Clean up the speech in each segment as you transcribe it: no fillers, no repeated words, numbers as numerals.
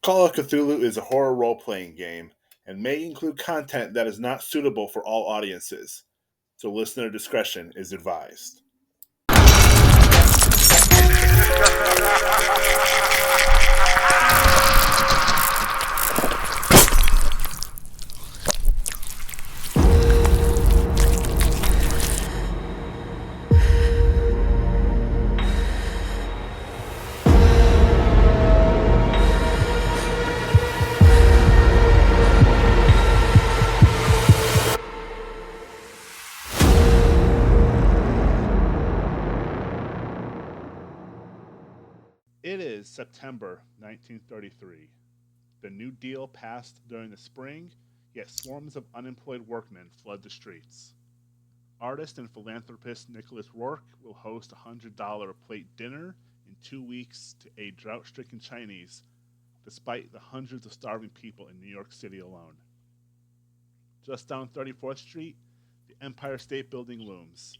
Call of Cthulhu is a horror role-playing game and may include content that is not suitable for all audiences, so listener discretion is advised. It is September 1933. The New Deal passed during the spring, yet swarms of unemployed workmen flood the streets. Artist and philanthropist Nicholas Rourke will host a $100 a plate dinner in 2 weeks to aid drought stricken Chinese, despite the hundreds of starving people in New York City alone. Just down 34th Street, the Empire State Building looms.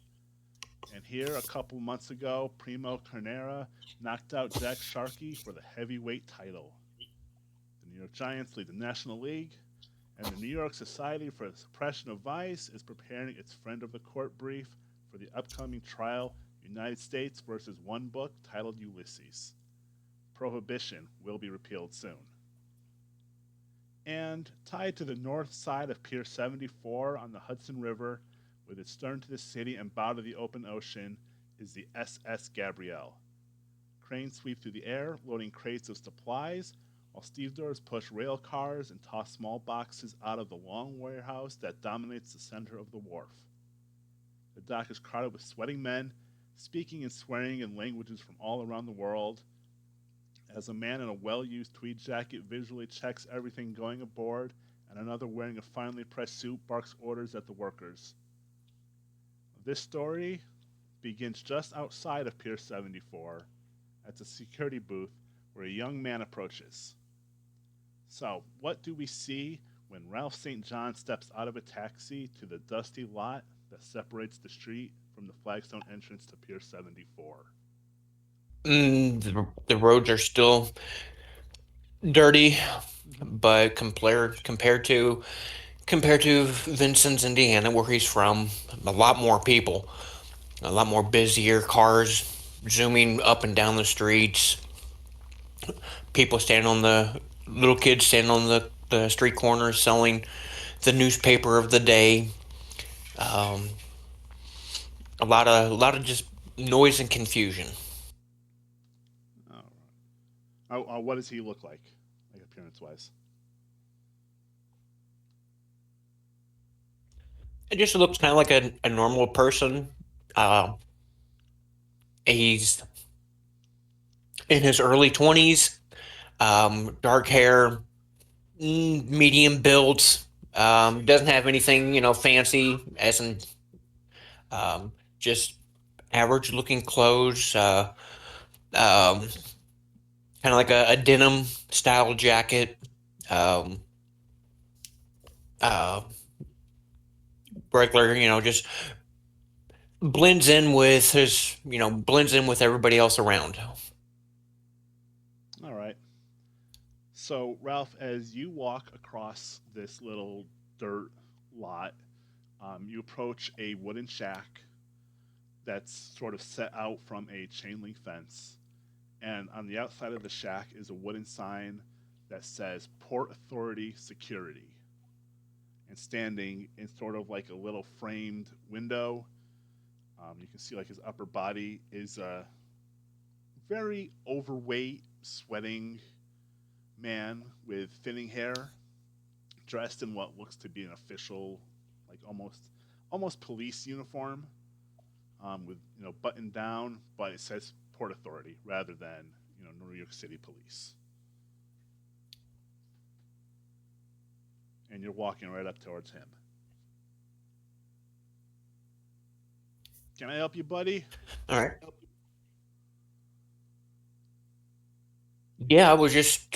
And here, a couple months ago, Primo Carnera knocked out Jack Sharkey for the heavyweight title. The New York Giants lead the National League, and the New York Society for the Suppression of Vice is preparing its friend of the court brief for the upcoming trial, United States versus one book titled Ulysses. Prohibition will be repealed soon. And tied to the north side of Pier 74 on the Hudson River, with its stern to the city and bow to the open ocean, is the SS Gabrielle. Cranes sweep through the air, loading crates of supplies, while stevedores push rail cars and toss small boxes out of the long warehouse that dominates the center of the wharf. The dock is crowded with sweating men, speaking and swearing in languages from all around the world, as a man in a well-used tweed jacket visually checks everything going aboard, and another wearing a finely pressed suit barks orders at the workers. This story begins just outside of Pier 74 at the security booth where a young man approaches. So, what do we see when Ralph St. John steps out of a taxi to the dusty lot that separates the street from the flagstone entrance to Pier 74? The roads are still dirty, but compared to Vincent's, Indiana, where he's from, a lot more people, a lot more busier cars zooming up and down the streets. People standing on the little kids standing on the street corners selling the newspaper of the day. Um, a lot of just noise and confusion. All right. What does he look like appearance-wise? It just looks kind of like a normal person. Uh, he's in his early 20s, dark hair, medium build. Doesn't have anything, fancy, as in just average looking clothes. Um, Kind of like a denim style jacket. Um, uh, Regular, just blends in with everybody else around. All right. So, Ralph, as you walk across this little dirt lot, you approach a wooden shack that's sort of set out from a chain link fence. And on the outside of the shack is a wooden sign that says Port Authority Security. And standing in sort of like a little framed window, you can see like his upper body is a very overweight, sweating man with thinning hair, dressed in what looks to be an official, like almost police uniform, with buttoned down, but it says Port Authority rather than New York City Police. And you're walking right up towards him. Can I help you, buddy? All right. Yeah, I was just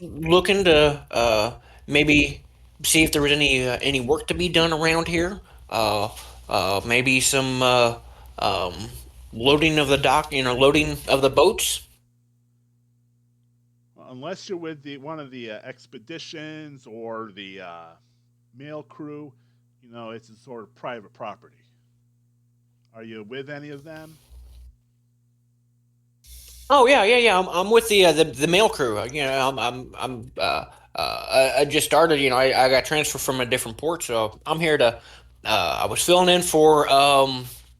looking to maybe see if there was any work to be done around here. Uh, Maybe some um, loading of the dock, loading of the boats. Unless you're with one of the expeditions or the mail crew, it's a sort of private property. Are you with any of them? Oh yeah. I'm with the mail crew. I just started. I got transferred from a different port, so I'm here to. I was filling in for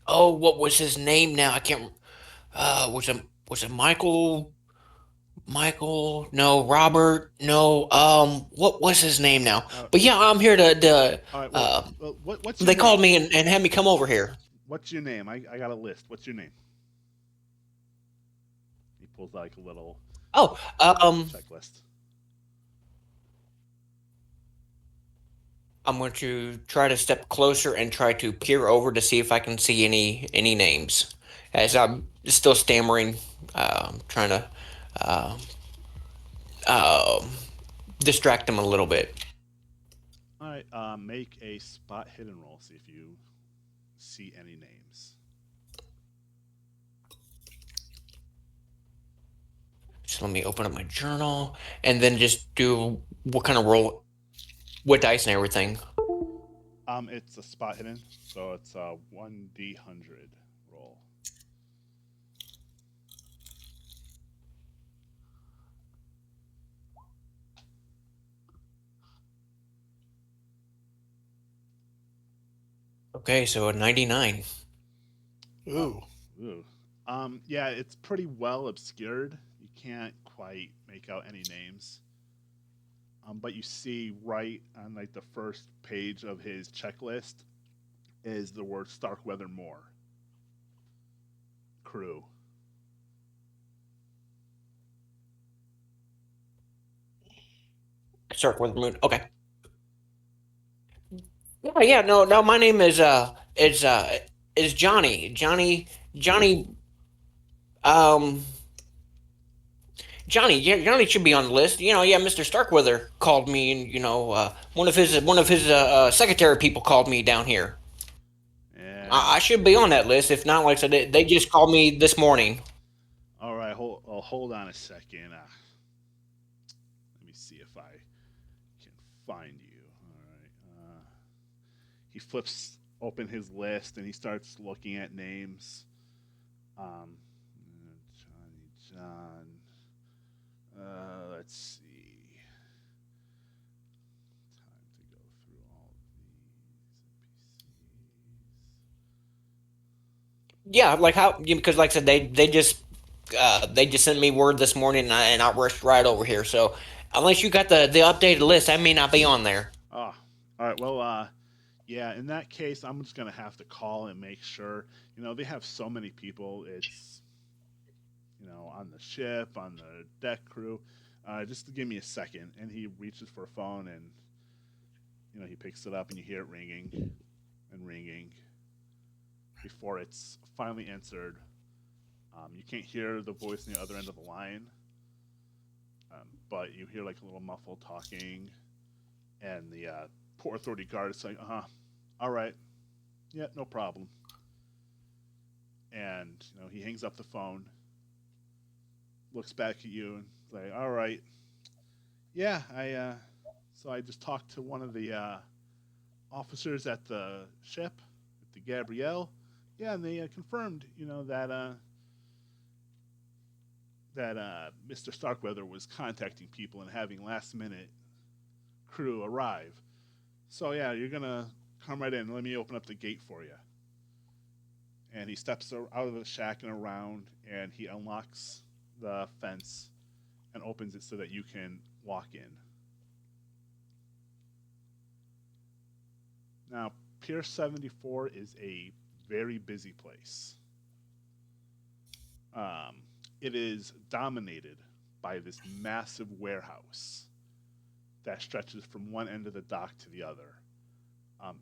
Oh, what was his name now? I can't. Was it Michael? Michael? No, Robert? No. What was his name now? Uh, But yeah, I'm here to. all right. What's your They name? called me and had me come over here. What's your name? I got a list. What's your name? He pulls like a little Oh, checklist. I'm going to try to step closer and try to peer over to see if I can see any names, as I'm still stammering, trying to uh, uh, distract them a little bit. All right. Make a spot hidden roll. See if you see any names. So let me open up my journal and then just do what kind of roll, what dice and everything. It's a spot hidden, so it's a 1d100 roll. Okay, so a 99. Ooh. Ooh. Yeah, it's pretty well obscured. You can't quite make out any names. But you see right on like the first page of his checklist is the word Starkweather Moore crew. Start with the moon. Okay. Yeah. No. My name is Johnny. Johnny. Um. Johnny should be on the list. Yeah, Mr. Starkweather called me, and one of his secretary people called me down here. And I should be on that list. If not, like I said, they just called me this morning. all right, hold on a second. Let me see if I can find you. All right. He flips open his list and he starts looking at names. John. Let's see. Time to go through all of Yeah, like how because like I said, they just sent me word this morning, and I rushed right over here. So unless you got the updated list, I may not be on there. these NPCs. All right. Well, yeah. In that case, I'm just gonna have to call and make sure. They have so many people. It's on the ship, on the deck crew. Just to give me a second, and he reaches for a phone, and he picks it up, and you hear it ringing and ringing before it's finally answered. You can't hear the voice on the other end of the line, but you hear like a little muffled talking, and the Port Authority guard is saying, all right, yeah, no problem. And he hangs up the phone, looks back at you, and like, all right, yeah, so I just talked to one of the officers at the ship, at the Gabrielle. Yeah, and they confirmed, that Mr. Starkweather was contacting people and having last minute crew arrive. So yeah, you're gonna come right in. Let me open up the gate for you. And he steps out of the shack and around, and he unlocks the fence and opens it so that you can walk in. Now, Pier 74 is a very busy place. It is dominated by this massive warehouse that stretches from one end of the dock to the other.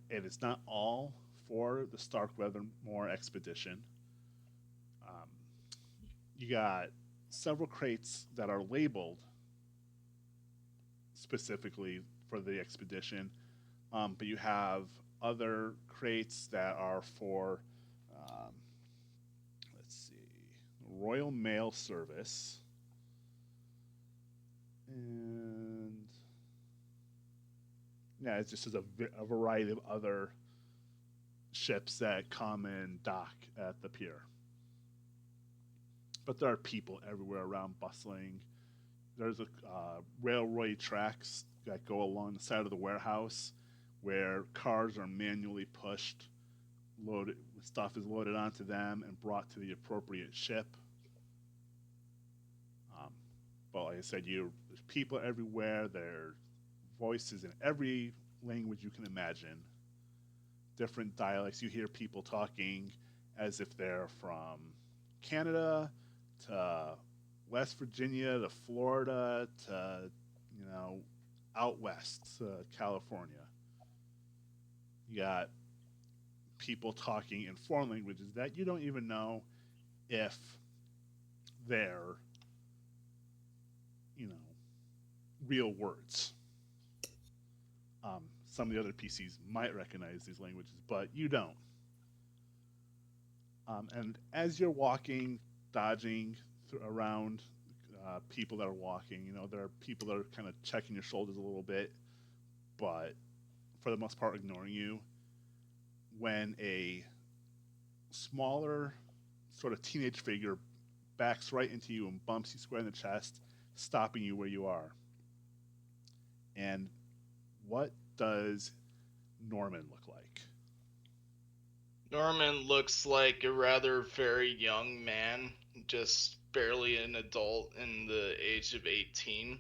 It is not all for the Starkweather Moore expedition. Um, you got several crates that are labeled specifically for the expedition, but you have other crates that are for, let's see, Royal Mail Service, And yeah, it's just a variety of other ships that come and dock at the pier. But there are people everywhere around bustling. There's a railway tracks that go along the side of the warehouse where cars are manually pushed, loaded stuff is loaded onto them and brought to the appropriate ship. But like I said, there's people everywhere. There's voices in every language you can imagine. Different dialects. You hear people talking as if they're from Canada to West Virginia to Florida to, out west to California. You got people talking in foreign languages that you don't even know if they're, real words. Some of the other PCs might recognize these languages, but you don't. And as you're walking, dodging around people that are walking, there are people that are kind of checking your shoulders a little bit, but for the most part ignoring you. When a smaller sort of teenage figure backs right into you and bumps you square in the chest, stopping you where you are. And what does Norman look like? Norman looks like a rather very young man, just barely an adult in the age of 18.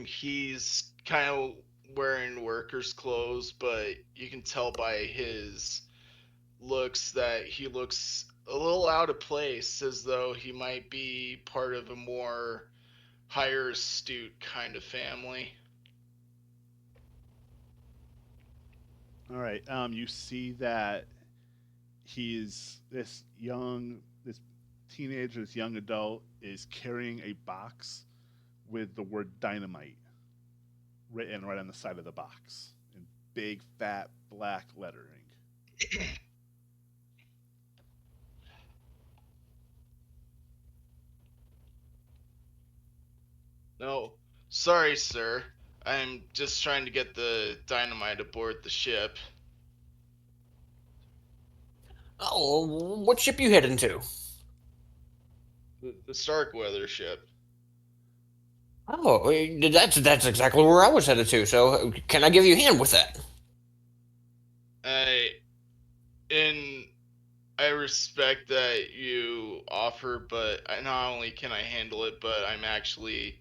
He's kind of wearing worker's clothes, but you can tell by his looks that he looks a little out of place, as though he might be part of a more higher astute kind of family. All right. You see that he's this teenager, this young adult is carrying a box with the word dynamite written right on the side of the box in big, fat, black lettering. No, sorry, sir. I'm just trying to get the dynamite aboard the ship. Oh, what ship you heading to? The Starkweather ship. Oh, that's exactly where I was headed to. So, can I give you a hand with that? I respect that you offer, but not only can I handle it, but I'm actually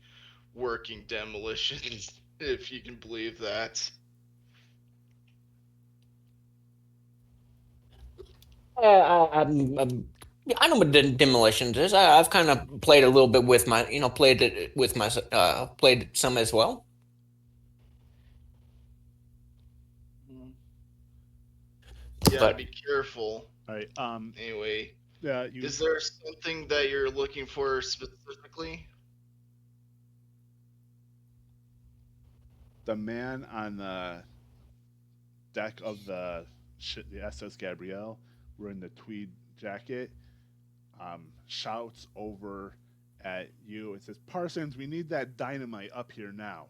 working demolitions, if you can believe that. I know what demolitions is. I've kind of played a little bit with my, played it with my, played some as well. Yeah, But be careful. All right. Anyway, Yeah. is there something that you're looking for specifically? The man on the deck of the SS Gabrielle, wearing the tweed jacket, shouts over at you and says, "Parsons, we need that dynamite up here now.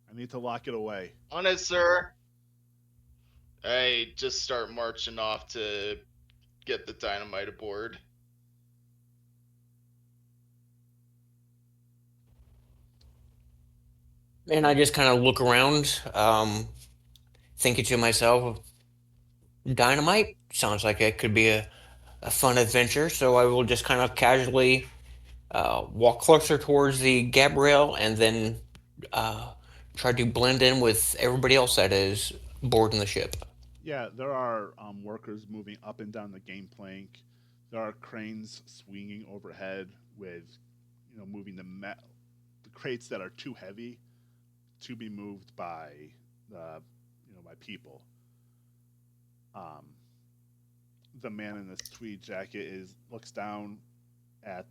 I need to lock it away." On it, sir. I just start marching off to get the dynamite aboard. And I just kind of look around, thinking to myself, dynamite sounds like it could be a fun adventure. So I will just kind of casually walk closer towards the Gabrielle and then try to blend in with everybody else that is boarding the ship. Yeah, there are workers moving up and down the gangplank. There are cranes swinging overhead with, moving the crates that are too heavy to be moved by by people. The man in this tweed jacket looks down at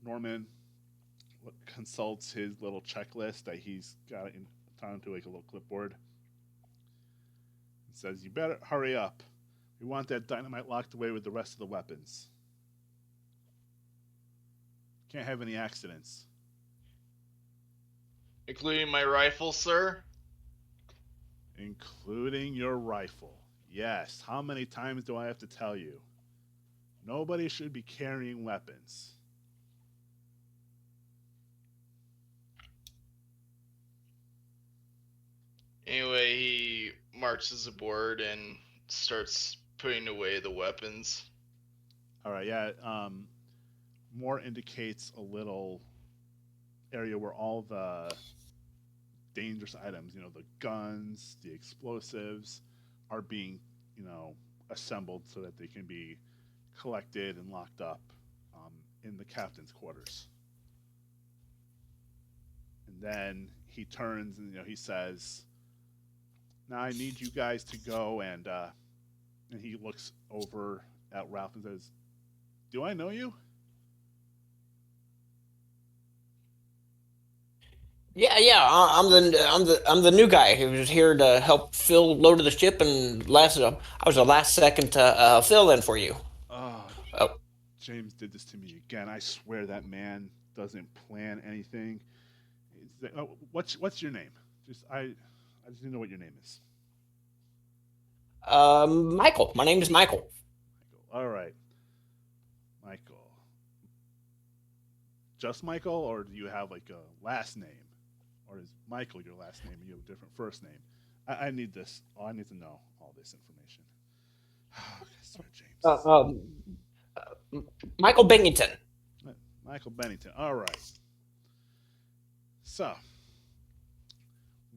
Norman, consults his little checklist that he's got onto like a little clipboard, and says, "You better hurry up. We want that dynamite locked away with the rest of the weapons." Can't have any accidents. Including my rifle, sir? Including your rifle. Yes. How many times do I have to tell you? Nobody should be carrying weapons. Anyway, he marches aboard and starts putting away the weapons. All right, yeah. More indicates a little area where all the dangerous items, the guns, the explosives, are being, assembled so that they can be collected and locked up in the captain's quarters. And then he turns and he says, "Now I need you guys to go and he looks over at Ralph and says, "Do I know you?" Yeah. I'm the new guy who was here to help Phil load the ship, and I was the last second to fill in for you. Oh, Oh, James did this to me again. I swear that man doesn't plan anything. What's your name? I just need to know what your name is. Michael. My name is Michael. All right, Michael. Just Michael, or do you have like a last name, or is Michael your last name and you have a different first name? I need this. Oh, I need to know all this information. Sorry, James. Michael Binghamton. Michael Bennington. All right. So,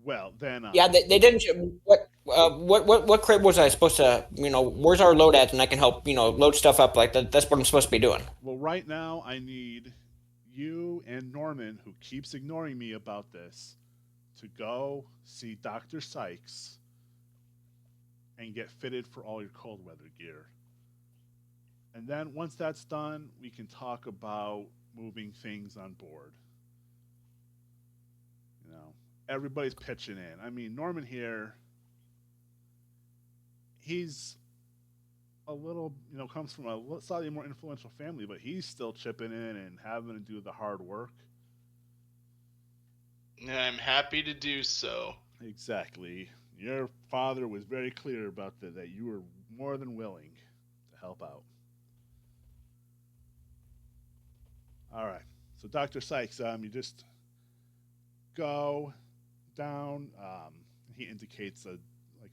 well then. Yeah, they didn't. What crib was I supposed to? Where's our load at, and I can help. Load stuff up like that. That's what I'm supposed to be doing. Well, right now I need you and Norman, who keeps ignoring me about this, to go see Dr. Sykes and get fitted for all your cold weather gear. And then once that's done, we can talk about moving things on board. Everybody's pitching in. I mean, Norman here, he's a little, comes from a slightly more influential family, but he's still chipping in and having to do the hard work. And I'm happy to do so. Exactly. Your father was very clear about that you were more than willing to help out. All right. So Dr. Sykes, you just go down. He indicates a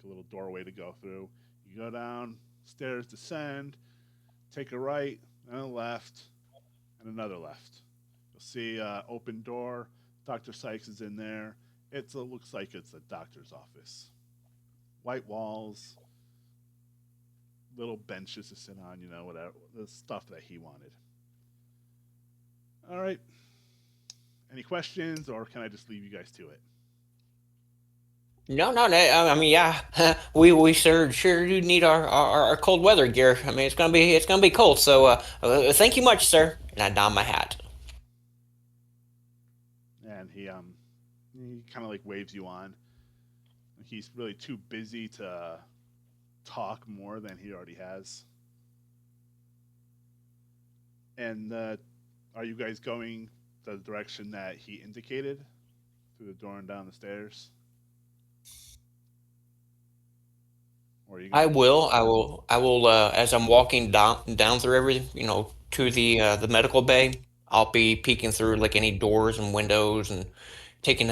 little doorway to go through. You go down, stairs descend, take a right and a left, and another left. You'll see open door. Dr. Sykes is in there. It looks like it's a doctor's office. White walls, little benches to sit on, whatever, the stuff that he wanted. All right. Any questions, or can I just leave you guys to it? No. I mean, yeah, we sure do need our cold weather gear. I mean, it's gonna be cold. So, thank you much, sir. And I don my hat. And he kind of like waves you on. He's really too busy to talk more than he already has. And are you guys going the direction that he indicated through the door and down the stairs? Or are you I gonna... will. As I'm walking down through everything, to the medical bay. I'll be peeking through like any doors and windows and taking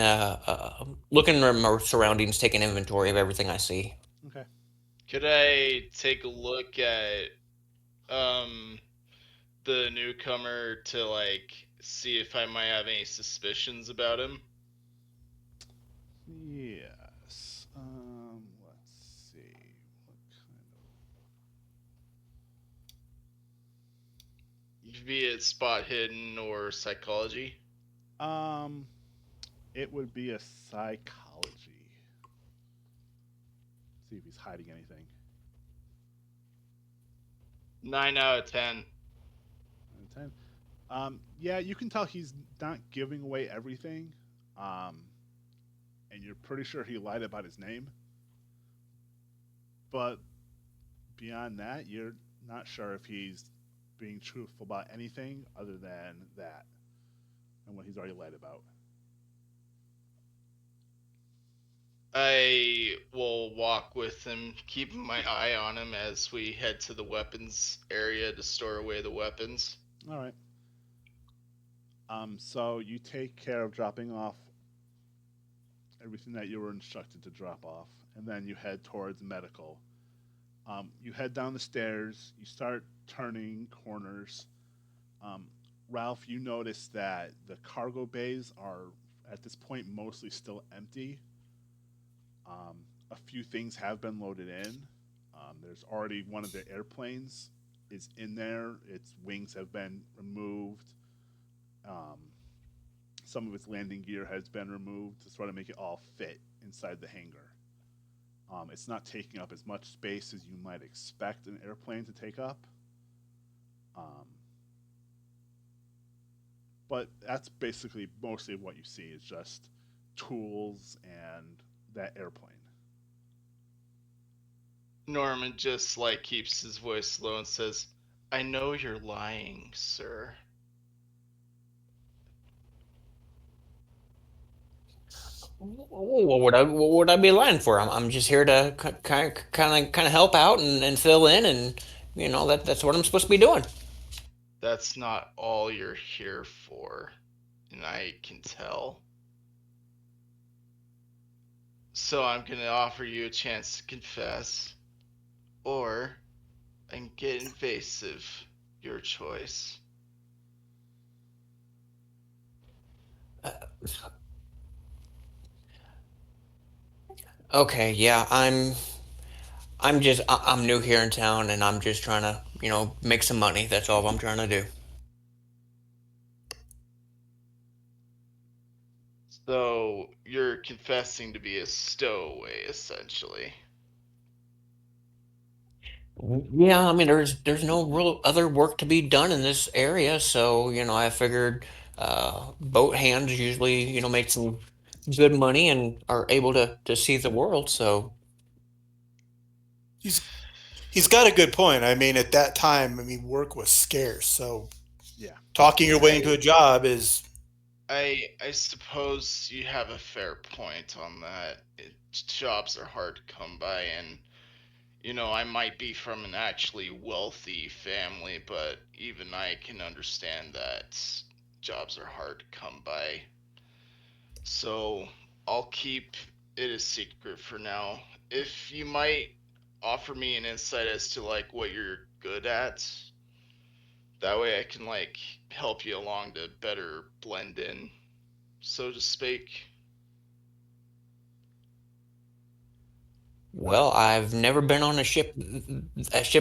looking at my surroundings, taking inventory of everything I see. Okay. Could I take a look at the newcomer to see if I might have any suspicions about him? Yes. Let's see. Be it spot hidden or psychology? It would be a psychology. See if he's hiding anything. 9 out of 10. 9 out of 10. Yeah, you can tell he's not giving away everything. And you're pretty sure he lied about his name. But beyond that, you're not sure if he's being truthful about anything other than that. and what he's already lied about. I will walk with him, keeping my eye on him as we head to the weapons area to store away the weapons. All right. So you take care of dropping off everything that you were instructed to drop off, and then you head towards medical. You head down the stairs. You start turning corners. Ralph, you notice that the cargo bays are at this point mostly still empty. A few things have been loaded in. There's already one of the airplanes is in there. Its wings have been removed. Some of its landing gear has been removed to sort of make it all fit inside the hangar. It's not taking up as much space as you might expect an airplane to take up. But that's basically mostly what you see is just tools and that airplane. Norman just like keeps his voice low and says, "I know you're lying, sir." What would I be lying for? I'm just here to kind of help out and fill in, and that's what I'm supposed to be doing. That's not all you're here for, and I can tell. So I'm gonna offer you a chance to confess, or I can get invasive. Your choice. Okay, yeah, I'm new here in town, and I'm just trying to make some money. That's all I'm trying to do. So you're confessing to be a stowaway, essentially. Yeah, I mean, there's no real other work to be done in this area, so I figured boat hands usually make some good money and are able to see the world. So He's he's got a good point. I mean, at that time, I mean, work was scarce, so Yeah. talking your way into a job is I suppose you have a fair point on that. Jobs are hard to come by, and I might be from an actually wealthy family, but even I can understand that jobs are hard to come by. So I'll keep it a secret for now. If you might offer me an insight as to like what you're good at, that way I can like help you along to better blend in, so to speak. well, I've never been on a ship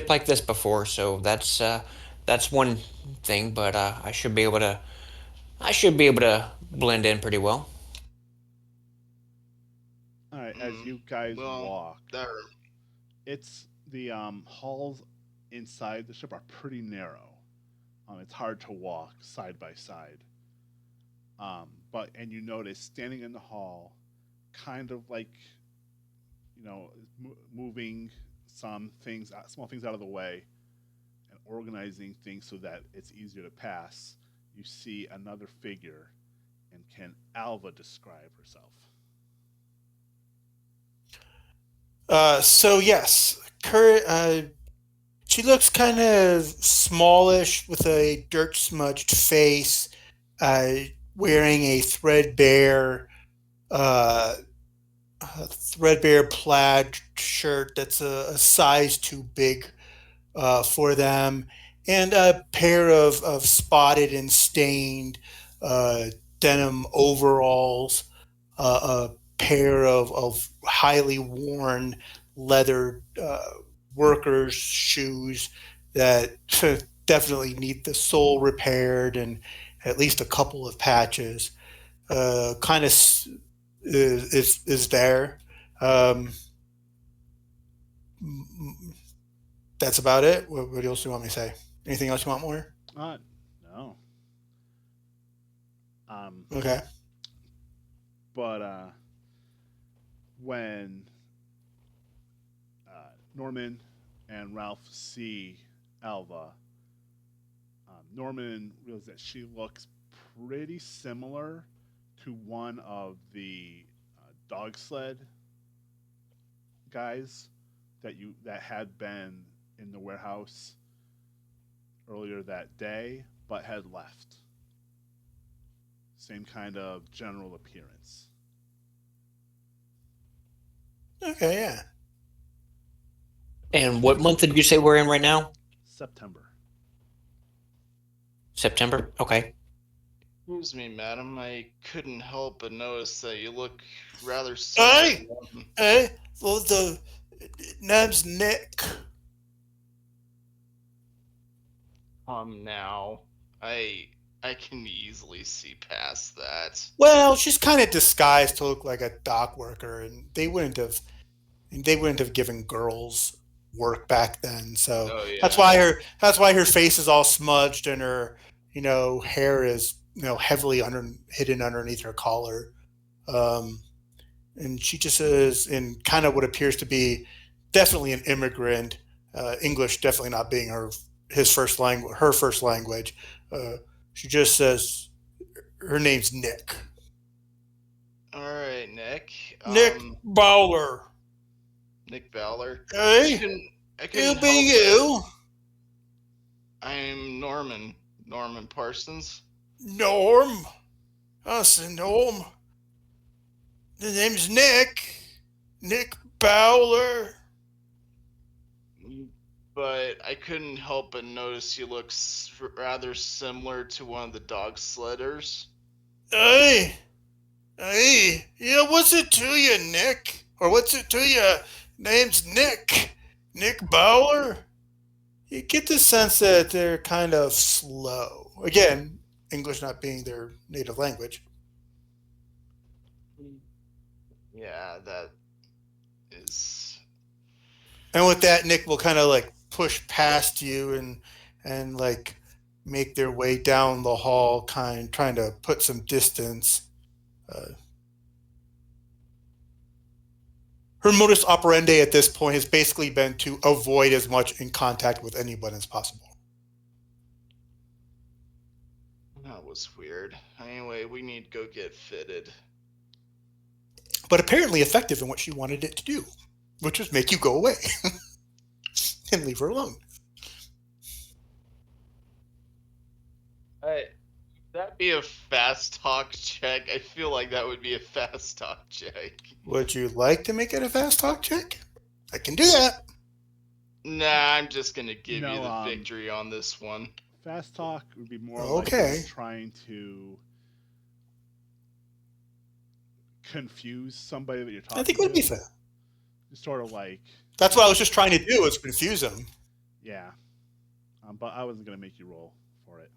like this before, so that's one thing, but I should be able to blend in pretty well. All right. As you guys Well, walk, that it's the halls inside the ship are pretty narrow. It's hard to walk side by side. And you notice standing in the hall, kind of like moving some things, small things out of the way, and organizing things so that it's easier to pass. You see another figure, and can Alva describe herself? so yes, she looks kind of smallish with a dirt smudged face, uh, wearing uh, a threadbare plaid shirt that's a size too big for them, and a pair of spotted and stained uh, denim overalls, a pair of highly worn leather workers' shoes that definitely need the sole repaired and at least a couple of patches. Kind of is there. Um, that's about it. What else do you want me to say? Anything else you want more? No. Um, Okay. but when Norman and Ralph see Alva, Norman realizes that she looks pretty similar to one of the dog sled guys that had been in the warehouse earlier that day, but had left. Same kind of general appearance. Okay, yeah. And what month did you say we're in right now? September. September? Okay. Excuse me, madam. I couldn't help but notice that you look rather Hey! similar. Hey, well, the name's Nick. Now. I can easily see past that. Well, she's kind of disguised to look like a dock worker, and they wouldn't have given girls work back then. So Oh, yeah. that's why her face is all smudged and her hair is heavily hidden underneath her collar, and she just is in kind of what appears to be definitely an immigrant. English definitely not being her first language. She just says her name's Nick. All right, Nick. Nick Bowler. Nick Bowler. Hey, I couldn't you be help you. I'm Norman Parsons. Norm. I said Norm. The name's Nick. Nick Bowler. But I couldn't help but notice you look rather similar to one of the dog sledders. Hey. Yeah, what's it to you, Nick? Or what's it to you? Name's Nick. Nick Bowler? You get the sense that they're kind of slow. Again, English not being their native language. Yeah, that is. And with that, Nick will kind of like push past you and like make their way down the hall, trying to put some distance. Her modus operandi at this point has basically been to avoid as much in contact with anyone as possible. That was weird. Anyway, we need to go get fitted. But apparently effective in what she wanted it to do, which was make you go away and leave her alone. That'd be a fast talk check. I feel like that would be a fast talk check. Would you like to make it a fast talk check? I can do that. Nah, I'm just gonna give you the victory on this one. Fast talk would be more Okay. like trying to confuse somebody that you're talking to. I think it would be fair. Just sort of like. That's what I was just trying to do, is confuse them. Yeah. But I wasn't going to make you roll for it.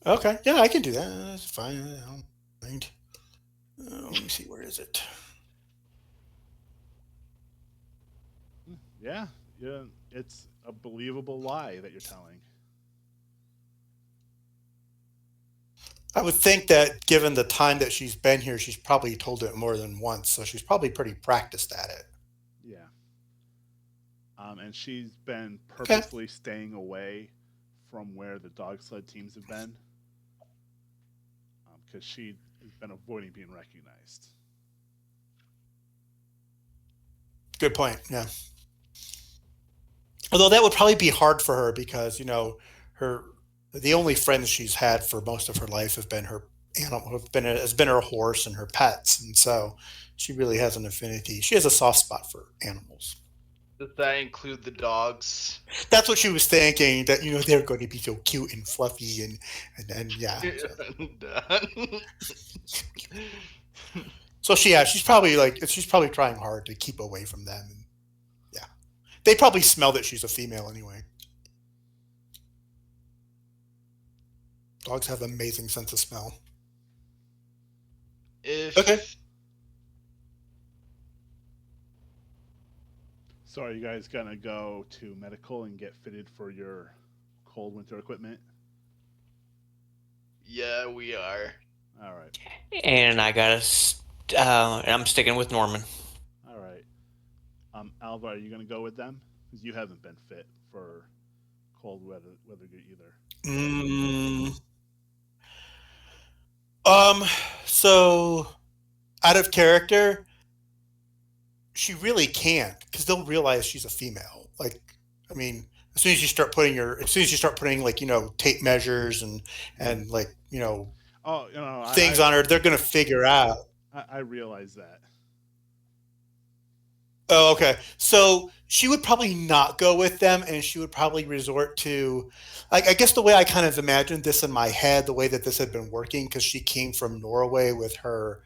Okay. Yeah, I can do that. That's fine. I don't mind. Let me see. Where is it? Yeah. It's a believable lie that you're telling. I would think that given the time that she's been here, she's probably told it more than once, so she's probably pretty practiced at it. Yeah. And she's been purposely staying away from where the dog sled teams have been, because she has been avoiding being recognized. Good point. Yeah. Although that would probably be hard for her because, the only friends she's had for most of her life have been her animal, has been her horse and her pets, and so she really has an affinity. She has a soft spot for animals. Does that include the dogs? That's what she was thinking. That they're going to be so cute and fluffy and yeah. So she's probably trying hard to keep away from them. And, yeah, they probably smell that she's a female anyway. Dogs have an amazing sense of smell. Okay. So are you guys going to go to medical and get fitted for your cold winter equipment? Yeah, we are. All right. And I'm sticking with Norman. All right. Alva, are you going to go with them? Because you haven't been fit for cold weather either. So out of character, she really can't because they'll realize she's a female. Like, I mean, as soon as you start putting like tape measures and like Oh, things on her, they're gonna figure out. I realize that. Oh, okay. So she would probably not go with them, and she would probably resort to, like, I guess the way I kind of imagined this in my head, the way that this had been working, because she came from Norway with her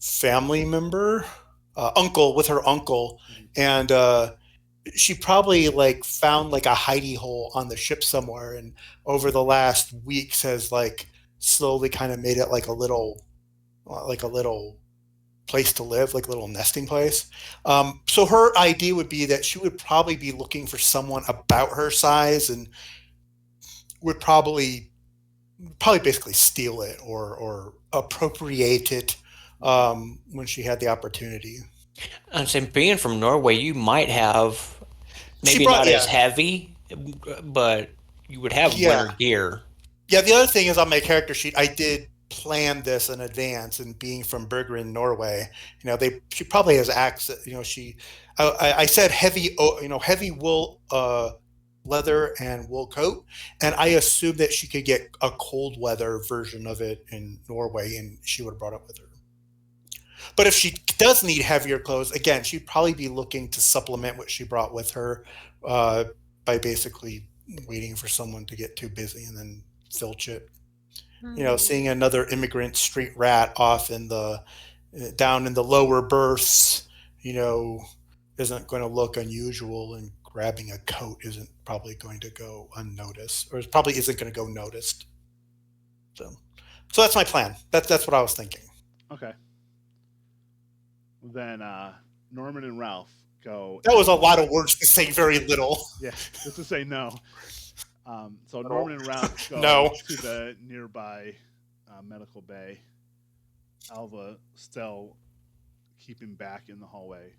family member, uncle, with her uncle, and she probably like found like a hidey hole on the ship somewhere, and over the last weeks has like slowly kind of made it like a little place to live, like a little nesting place. So her idea would be that she would probably be looking for someone about her size and would probably basically steal it or appropriate it when she had the opportunity. And so being from Norway, you might have She maybe brought, not as yeah, heavy, but you would have yeah, winter gear. yeah. The other thing is on my character sheet, I did plan this in advance, and being from Bergen, Norway, she probably has access. I said heavy, heavy wool, leather and wool coat, and I assumed that she could get a cold weather version of it in Norway, and she would have brought it with her. But if she does need heavier clothes, again, she'd probably be looking to supplement what she brought with her uh, by basically waiting for someone to get too busy and then filch it. Seeing another immigrant street rat off in the down in the lower berths, you know, isn't going to look unusual, and grabbing a coat isn't probably going to go unnoticed, or it probably isn't going to go noticed. So, so that's my plan. That's what I was thinking. Okay. Then Norman and Ralph go. That was a lot of words to say very little. Yeah, just to say no. So Norman and Ralph go No. to the nearby medical bay. Alva still keeping back in the hallway,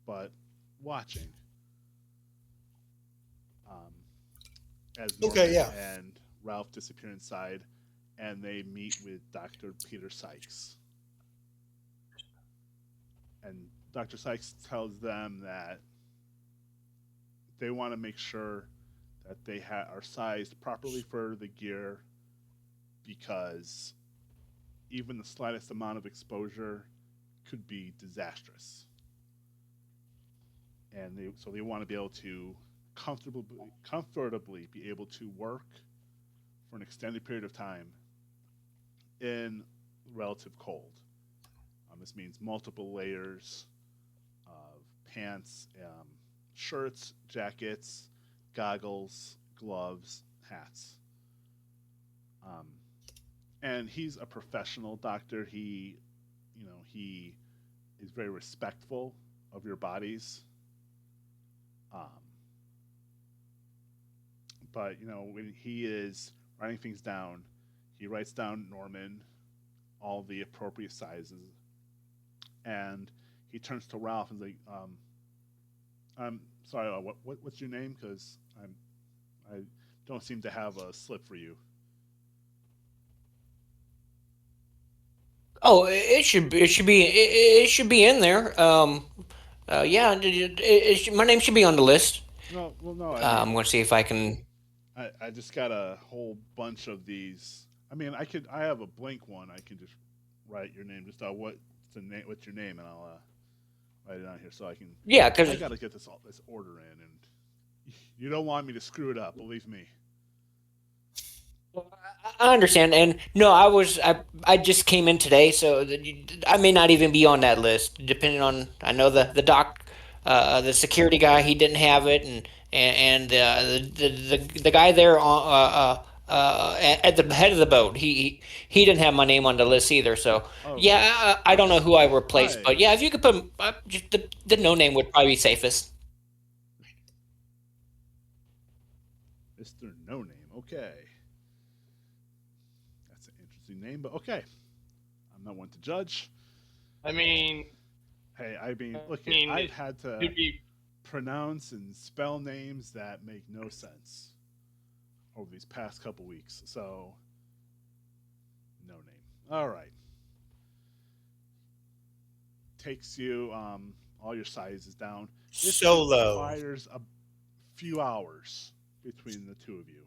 but watching. As Norman Okay, yeah. and Ralph disappear inside, and they meet with Dr. Peter Sykes. And Dr. Sykes tells them that they want to make sure that they are sized properly for the gear, because even the slightest amount of exposure could be disastrous. And so they want to be able to comfortably be able to work for an extended period of time in relative cold. This means multiple layers of pants, shirts, jackets, goggles, gloves, hats. And he's a professional doctor. He is very respectful of your bodies. But when he is writing things down, he writes down Norman all the appropriate sizes, and he turns to Ralph and is like, "I'm sorry. What's your name? Because I don't seem to have a slip for you." Oh, it should be in there. Yeah, my name should be on the list. No, well, no. I'm going to see if I can. I just got a whole bunch of these. I mean, I have a blank one. I can just write your name. Just what's your name, and I'll write it on here so I can. Yeah, I because gotta get this order in, and you don't want me to screw it up. Believe me. I understand. And no, I just came in today, so I may not even be on that list. Depending on, I know the security guy, he didn't have it, and the guy there at the head of the boat, he didn't have my name on the list either. So Oh, yeah, I don't know who I replaced, hi, but yeah, if you could put just the no name would probably be safest. Mr. No Name. Okay, that's an interesting name, but okay. I'm not one to judge. I mean, Hey, I mean, look, mean, I've had to you'd be pronounce and spell names that make no sense over these past couple weeks. So, no name. All right. Takes you all your sizes down. This Solo. requires a few hours between the two of you.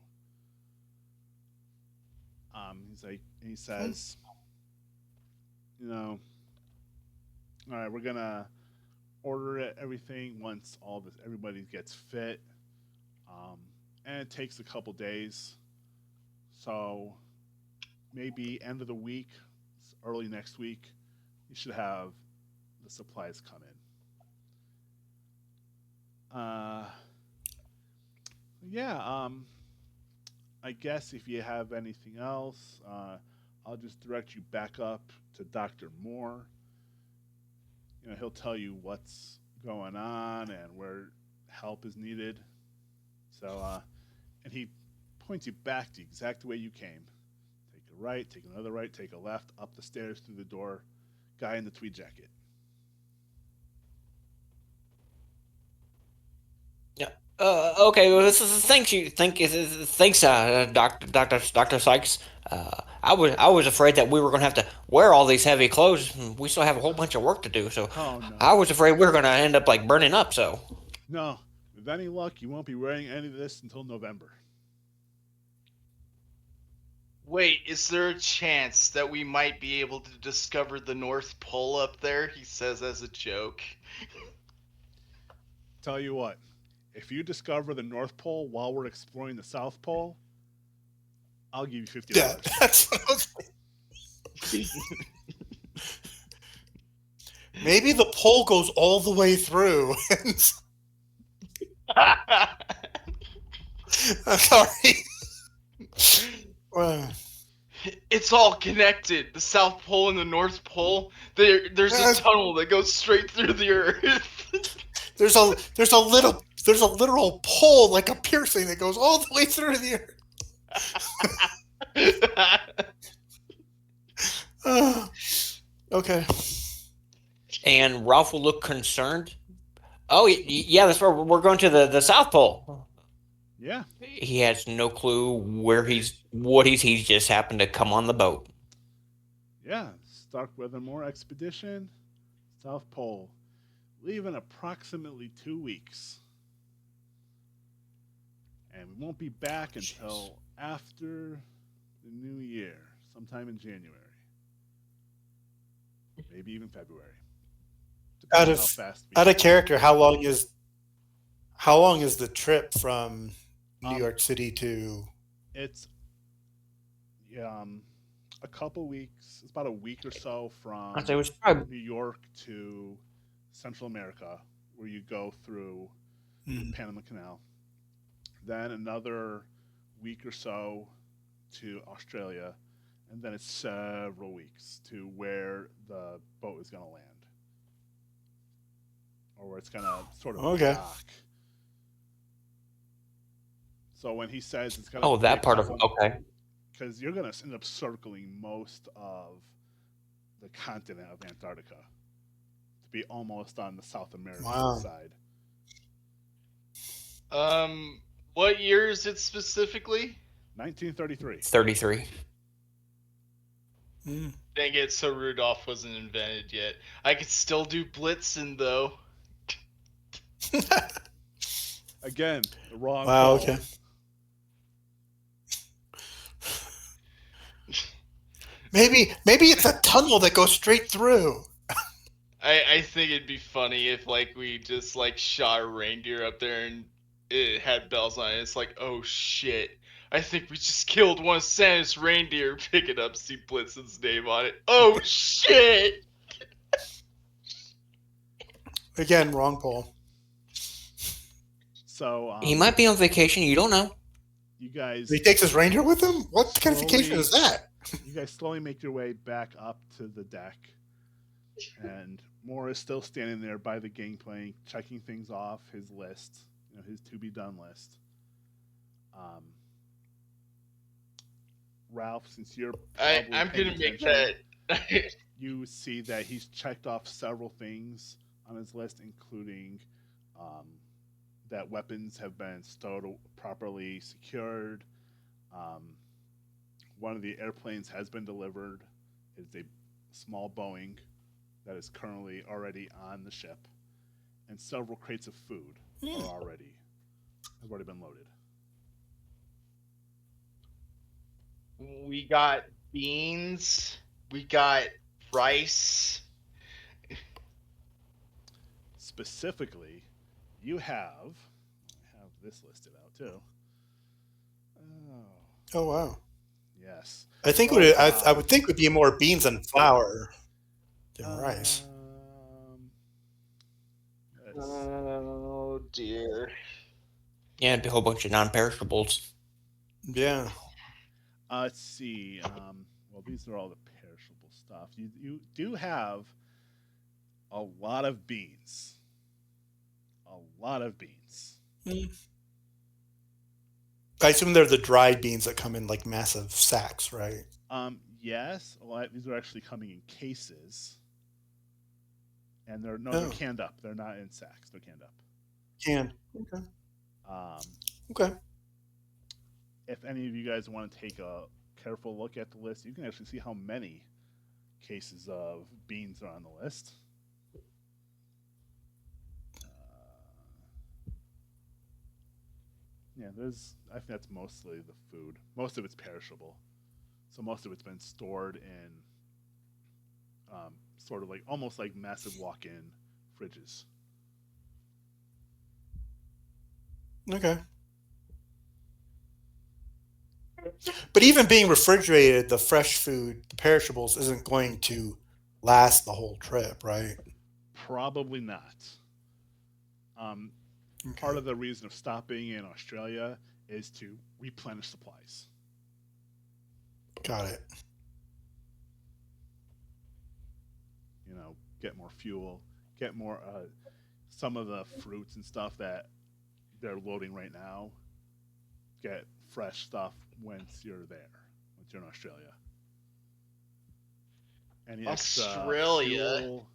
He says, all right, we're gonna order it, everything once everybody gets fit, and it takes a couple days. So maybe end of the week, early next week, you should have the supplies come in. Yeah. I guess if you have anything else, I'll just direct you back up to Dr. Moore. He'll tell you what's going on and where help is needed. So, and he points you back the exact way you came. Take a right, take another right, take a left, up the stairs through the door. Guy in the tweed jacket. Yeah. Okay. Well, thanks, Doctor Sykes. I was afraid that we were going to have to wear all these heavy clothes. We still have a whole bunch of work to do. So Oh, no. I was afraid we were going to end up like burning up. So No, with any luck, you won't be wearing any of this until November. Wait, is there a chance that we might be able to discover the North Pole up there? He says as a joke. Tell you what, if you discover the North Pole while we're exploring the South Pole, I'll give you $50. Yeah, that's what I was thinking. Maybe the pole goes all the way through. I'm sorry. It's all connected. The South Pole and the North Pole. There's a tunnel that goes straight through the Earth. There's a literal pole, like a piercing, that goes all the way through the Earth. Okay. and Ralph will look concerned. Oh yeah, that's where we're going to the South Pole. Yeah. He has no clue what he's just happened to come on the boat. Yeah. Stark Weathermore expedition, South Pole. Leave in approximately 2 weeks. And we won't be back until after the new year, sometime in January. Maybe even February. Out of character, how long is the trip from New York City to? It's a couple weeks. It's about a week or so from I'd say it was probably New York to Central America, where you go through the Panama Canal. Then another week or so to Australia, and then it's several weeks to where the boat is going to land, or where it's going to sort of dock. So when he says it's going to that part of okay, because you're going to end up circling most of the continent of Antarctica to be almost on the South American side. What year is it specifically? 1933. 33. Dang it, so Rudolph wasn't invented yet. I could still do Blitzen, though. Again, the wrong Wow, call. okay. Maybe it's a tunnel that goes straight through. I think it'd be funny if we just shot a reindeer up there and it had bells on it. It's like, oh shit. I think we just killed one of Santa's reindeer. Pick it up, see Blitzen's name on it. Oh shit! Again, wrong poll. So he might be on vacation. You don't know. You guys. He takes his reindeer with him? What kind of vacation is that? You guys slowly make your way back up to the deck, and Moore is still standing there by the gangplank, checking things off his list, his to-be-done list. Ralph, since you're I'm gonna make that. You see that he's checked off several things on his list, including that weapons have been stowed properly secured. One of the airplanes has been delivered It's a small Boeing that is currently already on the ship, and several crates of food have already been loaded. We got beans. We got rice. Specifically, I have this listed out too. Oh wow. Yes. I think I would think would be more beans and flour than rice. Oh dear. Yeah, it'd be a whole bunch of non-perishables. Yeah. Let's see. Well, these are all the perishable stuff. You do have a lot of beans. A lot of beans. I assume they're the dried beans that come in like massive sacks, right? Yes. These are actually coming in cases, and they're canned up. They're not in sacks. They're canned up. Canned. Okay. Okay. If any of you guys want to take a careful look at the list, you can actually see how many cases of beans are on the list. Yeah, I think that's mostly the food. Most of it's perishable. So most of it's been stored in sort of like almost like massive walk-in fridges. Okay. But even being refrigerated, the fresh food, the perishables, isn't going to last the whole trip, right? Probably not. Part of the reason of stopping in Australia is to replenish supplies. Got it. Get more fuel, get more some of the fruits and stuff that they're loading right now. Get fresh stuff once you're in Australia. Any Australia. extra fuel,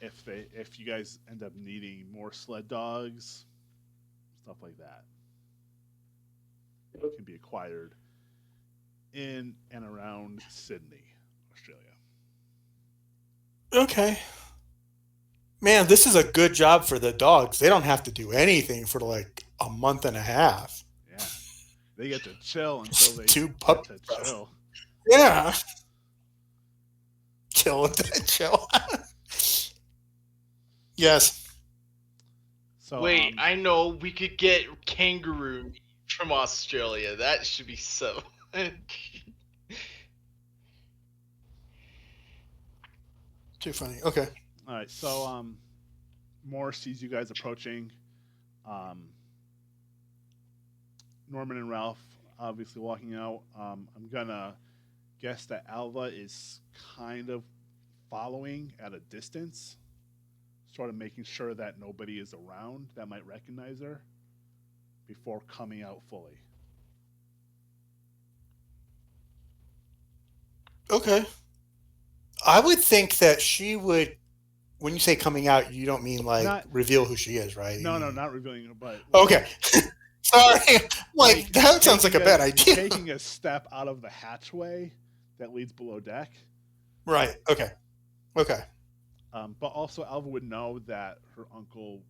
if you guys end up needing more sled dogs, stuff like that, can be acquired in and around Sydney, Australia. Okay. Man, this is a good job for the dogs. They don't have to do anything for like a month and a half. Yeah. They get to chill until they Two get pup to chill. Yeah. Chill. Yes. So, wait, I know we could get kangaroo meat from Australia. That should be so. Too funny. Okay. All right. So, Moore sees you guys approaching. Norman and Ralph obviously walking out. I'm gonna guess that Alva is kind of following at a distance, sort of making sure that nobody is around that might recognize her before coming out fully. Okay. I would think that she would, when you say coming out, you don't mean like reveal who she is, right? No, not revealing her, but... Okay. Sorry. Like that sounds like a bad idea. Taking a step out of the hatchway that leads below deck. Right. Okay. But also Alva would know that her uncle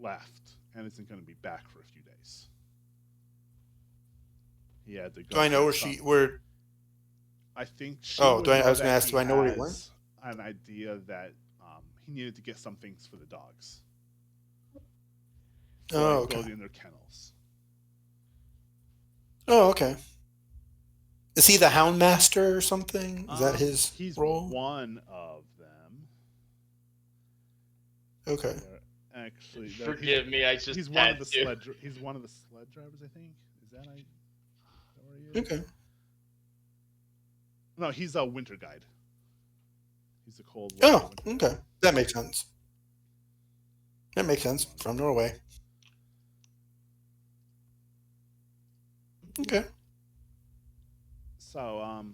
left and isn't going to be back for a few days. He had to go. Do I know where I think she I would was know going to that ask, do I know where he went? has an idea that he needed to get some things for the dogs. Oh, okay. Go in their kennels. Oh, okay. Is he the Hound Master or something? Is that his role? He's one of them. Okay. Actually, forgive me. he's one of the sled. He's one of the sled drivers, I think. Is that where he is? Okay. No, he's a winter guide. He's a cold. Oh, okay. That makes sense. From Norway. Okay. So,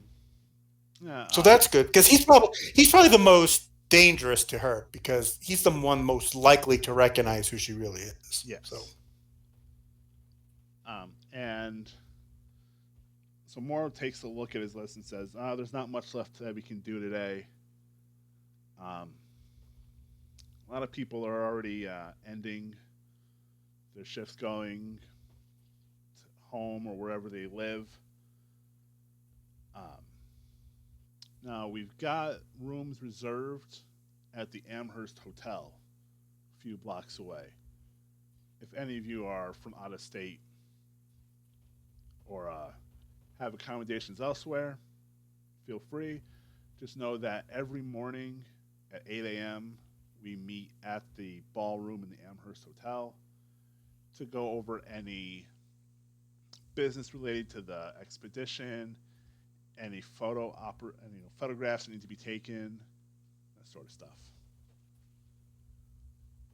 yeah. So that's good because he's probably the most dangerous to her because he's the one most likely to recognize who she really is. Yes. So. And So Moore takes a look at his list and says, "There's not much left that we can do today. Um, a lot of people are already ending their shifts, going home or wherever they live. Now we've got rooms reserved at the Amherst Hotel, a few blocks away. If any of you are from out of state or have accommodations elsewhere, feel free. Just know that every morning at 8 a.m., we meet at the ballroom in the Amherst Hotel to go over any business related to the expedition, any photographs that need to be taken, that sort of stuff.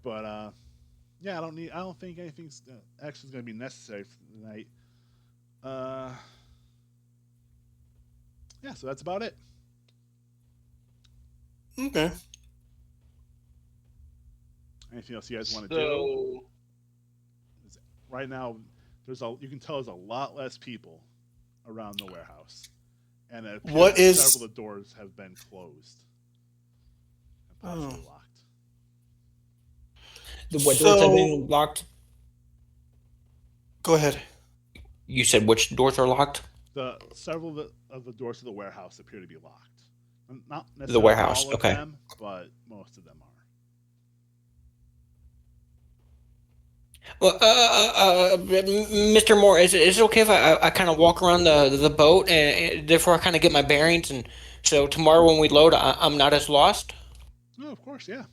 But yeah, I don't think anything's actually going to be necessary for tonight. Yeah, so that's about it. Okay. Anything else you guys want to do? Right now, you can tell there's a lot less people around the warehouse, and it appears several of the doors have been closed and possibly locked. What doors have been locked? Go ahead. You said which doors are locked? Several of the doors to the warehouse appear to be locked. Not necessarily the warehouse, all of okay. them, but most of them are. Well, Mr. Moore, is it okay if I kind of walk around the boat and therefore I kind of get my bearings, and so tomorrow when we load, I'm not as lost? No, of course, yeah.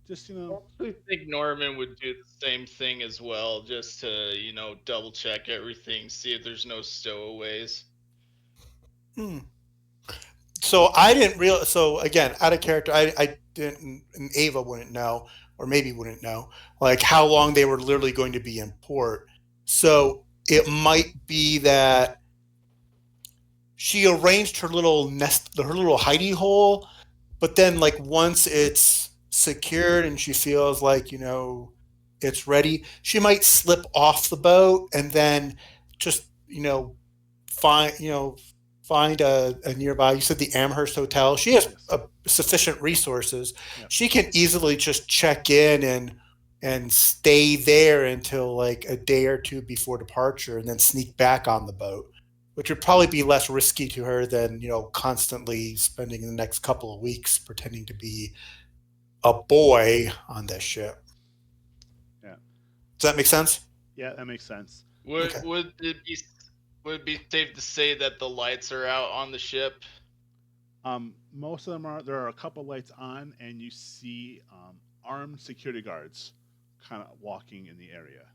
Just, I think Norman would do the same thing as well, just to, double check everything, see if there's no stowaways. So I didn't realize, so again, out of character, I didn't, and Ava wouldn't know, or maybe wouldn't know, like how long they were literally going to be in port. So it might be that she arranged her little nest, her little hidey hole, but then like once it's secured and she feels like, it's ready, she might slip off the boat and then just, find a nearby. You said the Amherst Hotel. She has sufficient resources. Yep. She can easily just check in and stay there until like a day or two before departure, and then sneak back on the boat, which would probably be less risky to her than constantly spending the next couple of weeks pretending to be a boy on this ship. Yeah. Does that make sense? Yeah, that makes sense. Would it be safe to say that the lights are out on the ship? Most of them are. There are a couple lights on, and you see armed security guards kind of walking in the area.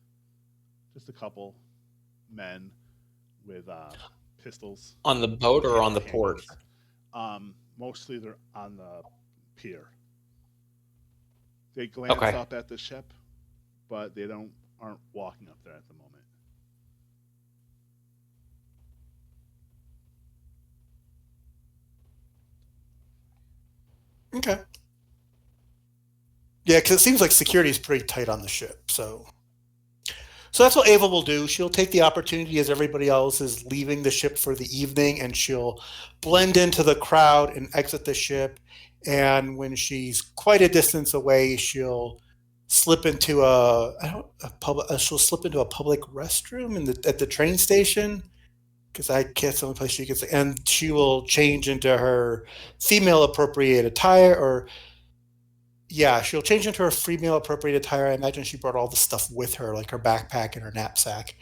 Just a couple men with pistols. On the boat or on the port? Mostly they're on the pier. They glance up at the ship, but they aren't walking up there at the moment. Okay. Yeah, because it seems like security is pretty tight on the ship. So that's what Ava will do. She'll take the opportunity as everybody else is leaving the ship for the evening, and she'll blend into the crowd and exit the ship. And when she's quite a distance away, she'll slip into she'll slip into a public restroom at the train station, because that's the only place she gets. And she will change into her female appropriate attire, she'll change into her female appropriate attire. I imagine she brought all the stuff with her, like her backpack and her knapsack.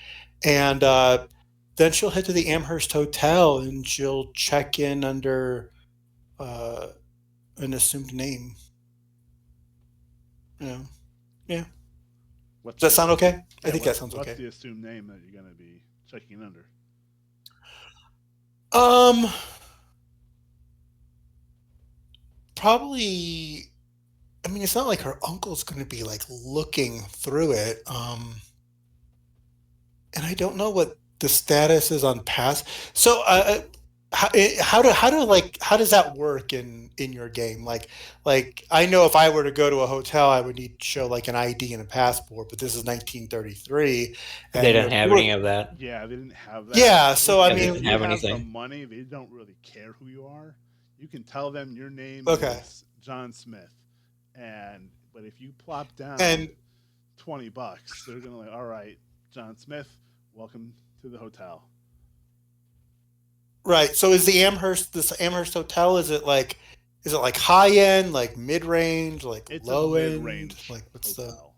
And then she'll head to the Amherst Hotel and she'll check in under an assumed name. Yeah. Does that sound okay? I think that sounds okay. What's the assumed name that you're going to be checking in under? Probably. I mean, it's not like her uncle's going to be like looking through it. And I don't know what the status is on pass. So how does that work in your game? Like I know if I were to go to a hotel, I would need to show like an ID and a passport, but this is 1933, They and didn't have any of that. Yeah, they didn't have that. yeah. So I Yeah, they If didn't mean, you have have the anything. money, they don't really care who you are. You can tell them your name okay, is John Smith, but if you plop down and $20, they're gonna like, all right, John Smith, welcome to the hotel. right. So is this Amherst hotel? Is it like high end, like mid range, like It's a low end? mid-range Like what's the hotel.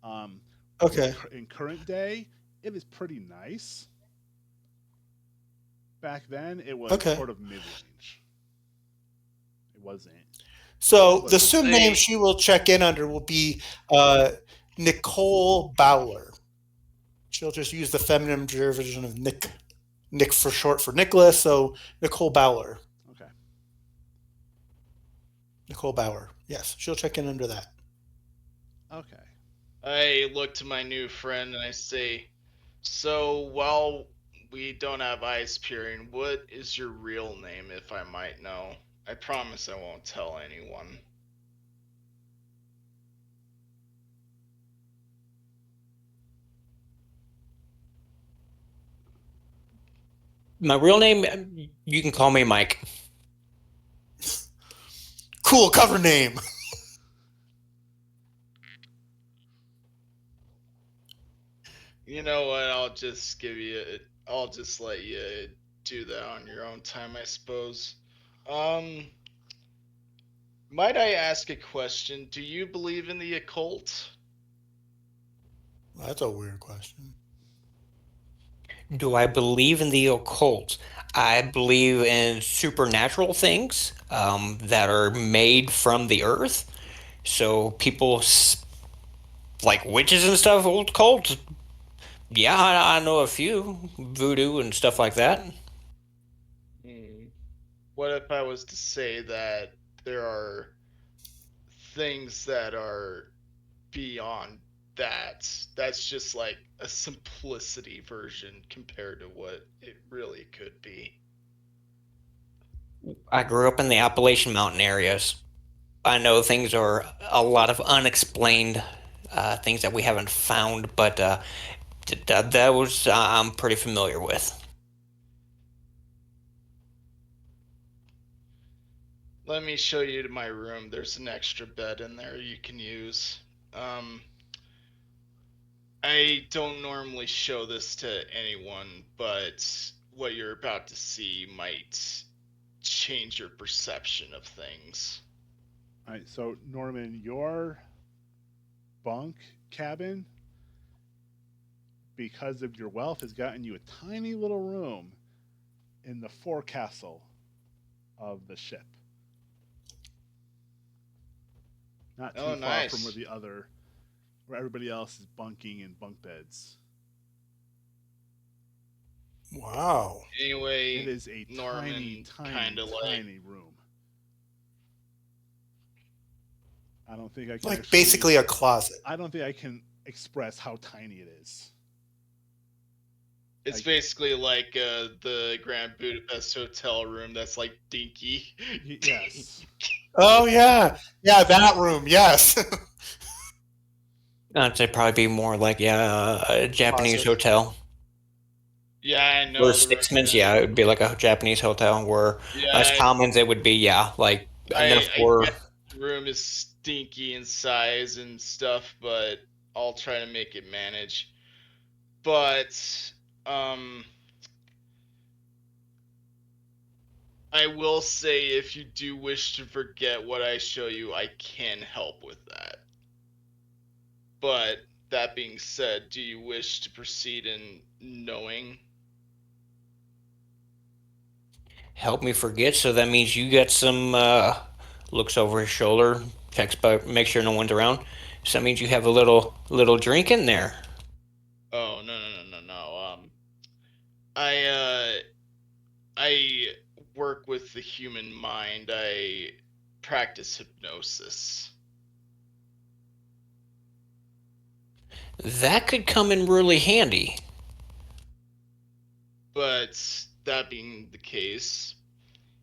Um, okay? in current day, it is pretty nice. Back then, it was Okay. sort of mid-range. It wasn't. So But the the assumed name Say, she will check in under will be Nicole Bowler. She'll just use the feminine version of Nick. Nick for short for Nicholas. So Nicole Bowler. okay. Nicole Bauer. Yes, she'll check in under that. Okay. I look to my new friend and I say, so while we don't have eyes peering, what is your real name, if I might know? I promise I won't tell anyone. My real name, you can call me Mike. Cool cover name. You know what? I'll just I'll just let you do that on your own time, I suppose. Um, might I ask a question? Do you believe in the occult? That's a weird question. Do I believe in the occult? I believe in supernatural things that are made from the earth. So people like witches and stuff, old cults. Yeah, I know a few voodoo and stuff like that. Hmm. What if I was to say that there are things that are beyond that? That's just like a simplicity version compared to what it really could be. I grew up in the Appalachian Mountain areas. I know things are a lot of unexplained things that we haven't found, but that was I'm pretty familiar with. Let me show you to my room. There's an extra bed in there you can use. I don't normally show this to anyone, but what you're about to see might change your perception of things. All right. So Norman, your bunk cabin, because of your wealth, has gotten you a tiny little room in the forecastle of the ship. Not too Oh, far nice. from where everybody else is bunking in bunk beds. Wow. Anyway, It is a Norman kinda tiny room. I don't think I can Like basically a closet. I don't think I can express how tiny it is. It's basically like the Grand Budapest Hotel room that's like dinky. Yes. Oh yeah, yeah, that room. Yes. I'd say probably be more like a Japanese Closet. hotel. Yeah, I know. For the six room months, yeah, it would be like a Japanese hotel. Where us Yeah, commons, it would be like enough I for. get the room is stinky in size and stuff, but I'll try to make it manage. But um I will say if you do wish to forget what I show you, I can help with that. But that being said, do you wish to proceed in knowing? Help me forget. So that means you got some looks over his shoulder, checks, but make sure no one's around. So that means you have a little drink in there. Oh, no. I work with the human mind. I practice hypnosis. That could come in really handy. But that being the case,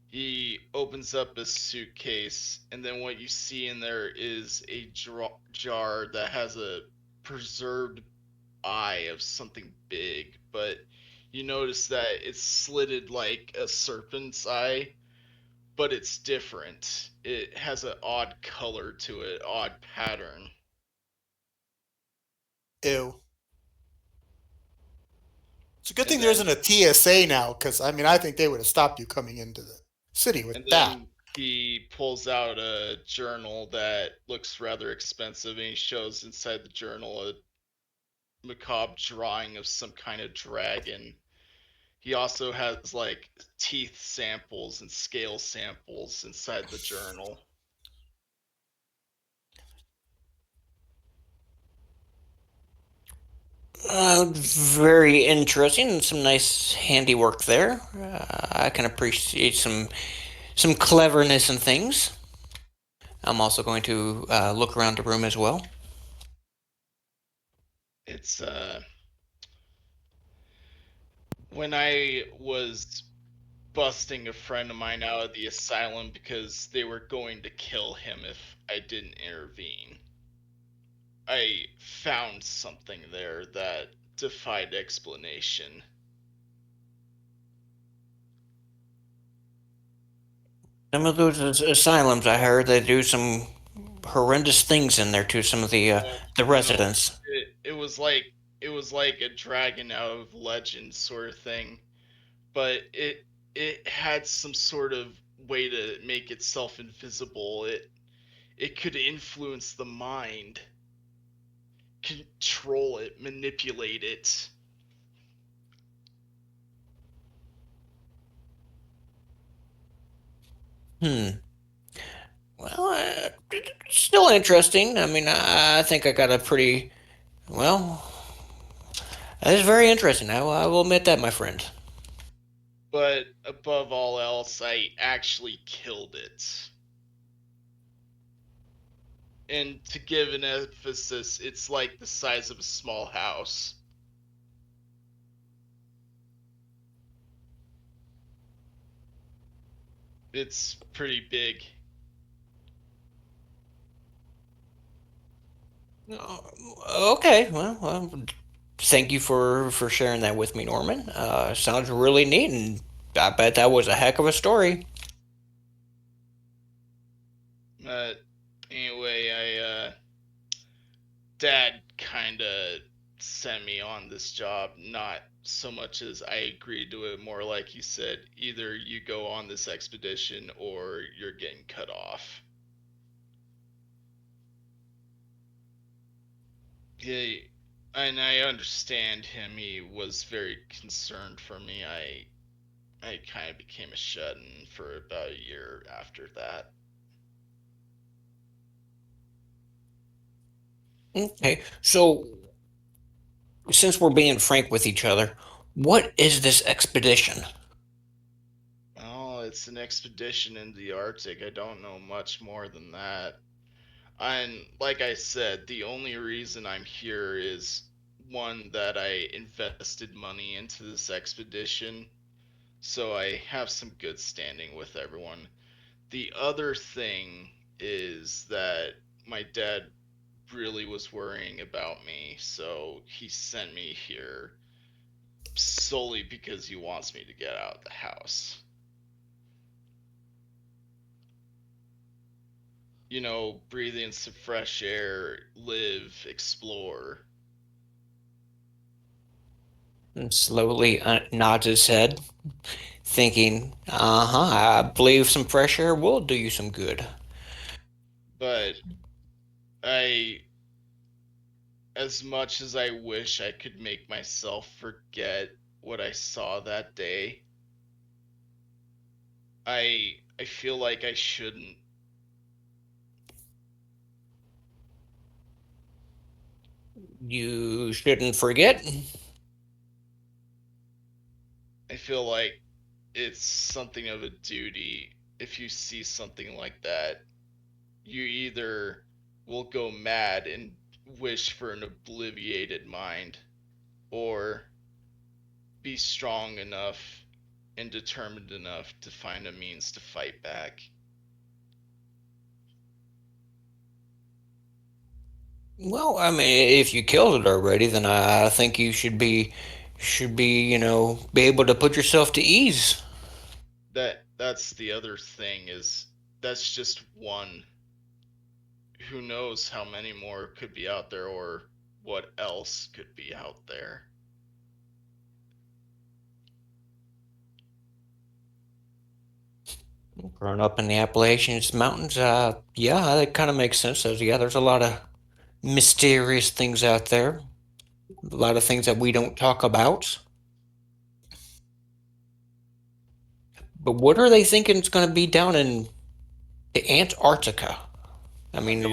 he opens up a suitcase, and then what you see in there is a jar that has a preserved eye of something big, but you notice that it's slitted like a serpent's eye, but it's different. It has an odd color to it, odd pattern. Ew. It's a good And thing there then, isn't a TSA now, because I think they would have stopped you coming into the city with and that. then he pulls out a journal that looks rather expensive, and he shows inside the journal a macabre drawing of some kind of dragon. He also has like teeth samples and scale samples inside the journal. Very interesting. Some nice handiwork there. I can appreciate some cleverness and things. I'm also going to look around the room as well. It's when I was busting a friend of mine out of the asylum because they were going to kill him if I didn't intervene, I found something there that defied explanation. Some of those asylums, I heard they do some horrendous things in there to some of the No, residents. it was like a dragon out of legend sort of thing, but it had some sort of way to make itself invisible. It could influence the mind, control it, manipulate it. Hmm. Well, still interesting. I mean, I think I got a pretty well. That is very interesting. I will admit that, my friend. But above all else, I actually killed it. And to give an emphasis, it's like the size of a small house. It's pretty big. Okay, thank you for sharing that with me, Norman. Sounds really neat, and I bet that was a heck of a story. But anyway, Dad kind of sent me on this job, not so much as I agreed to it, more like he said, either you go on this expedition or you're getting cut off. He, and I understand him. He was very concerned for me. I kind of became a shut-in for about a year after that. Okay, so since we're being frank with each other, what is this expedition? Oh, it's an expedition into the Arctic. I don't know much more than that. And like I said, the only reason I'm here is one that I invested money into this expedition, so I have some good standing with everyone. The other thing is that my dad really was worrying about me, so he sent me here solely because he wants me to get out of the house. You know, breathe in some fresh air, live, explore. And slowly nods his head, thinking, I believe some fresh air will do you some good. But I, as much as I wish I could make myself forget what I saw that day, I feel like I shouldn't. You shouldn't forget. I feel like it's something of a duty. If you see something like that, you either will go mad and wish for an obliviated mind, or be strong enough and determined enough to find a means to fight back. Well, I mean, if you killed it already, then I think you should be, be able to put yourself to ease. That's the other thing, is that's just one. Who knows how many more could be out there, or what else could be out there. Growing up in the Appalachians Mountains, yeah, that kind of makes sense. There's a lot of mysterious things out there, a lot of things that we don't talk about. But what are they thinking it's going to be down in the Antarctica? I mean,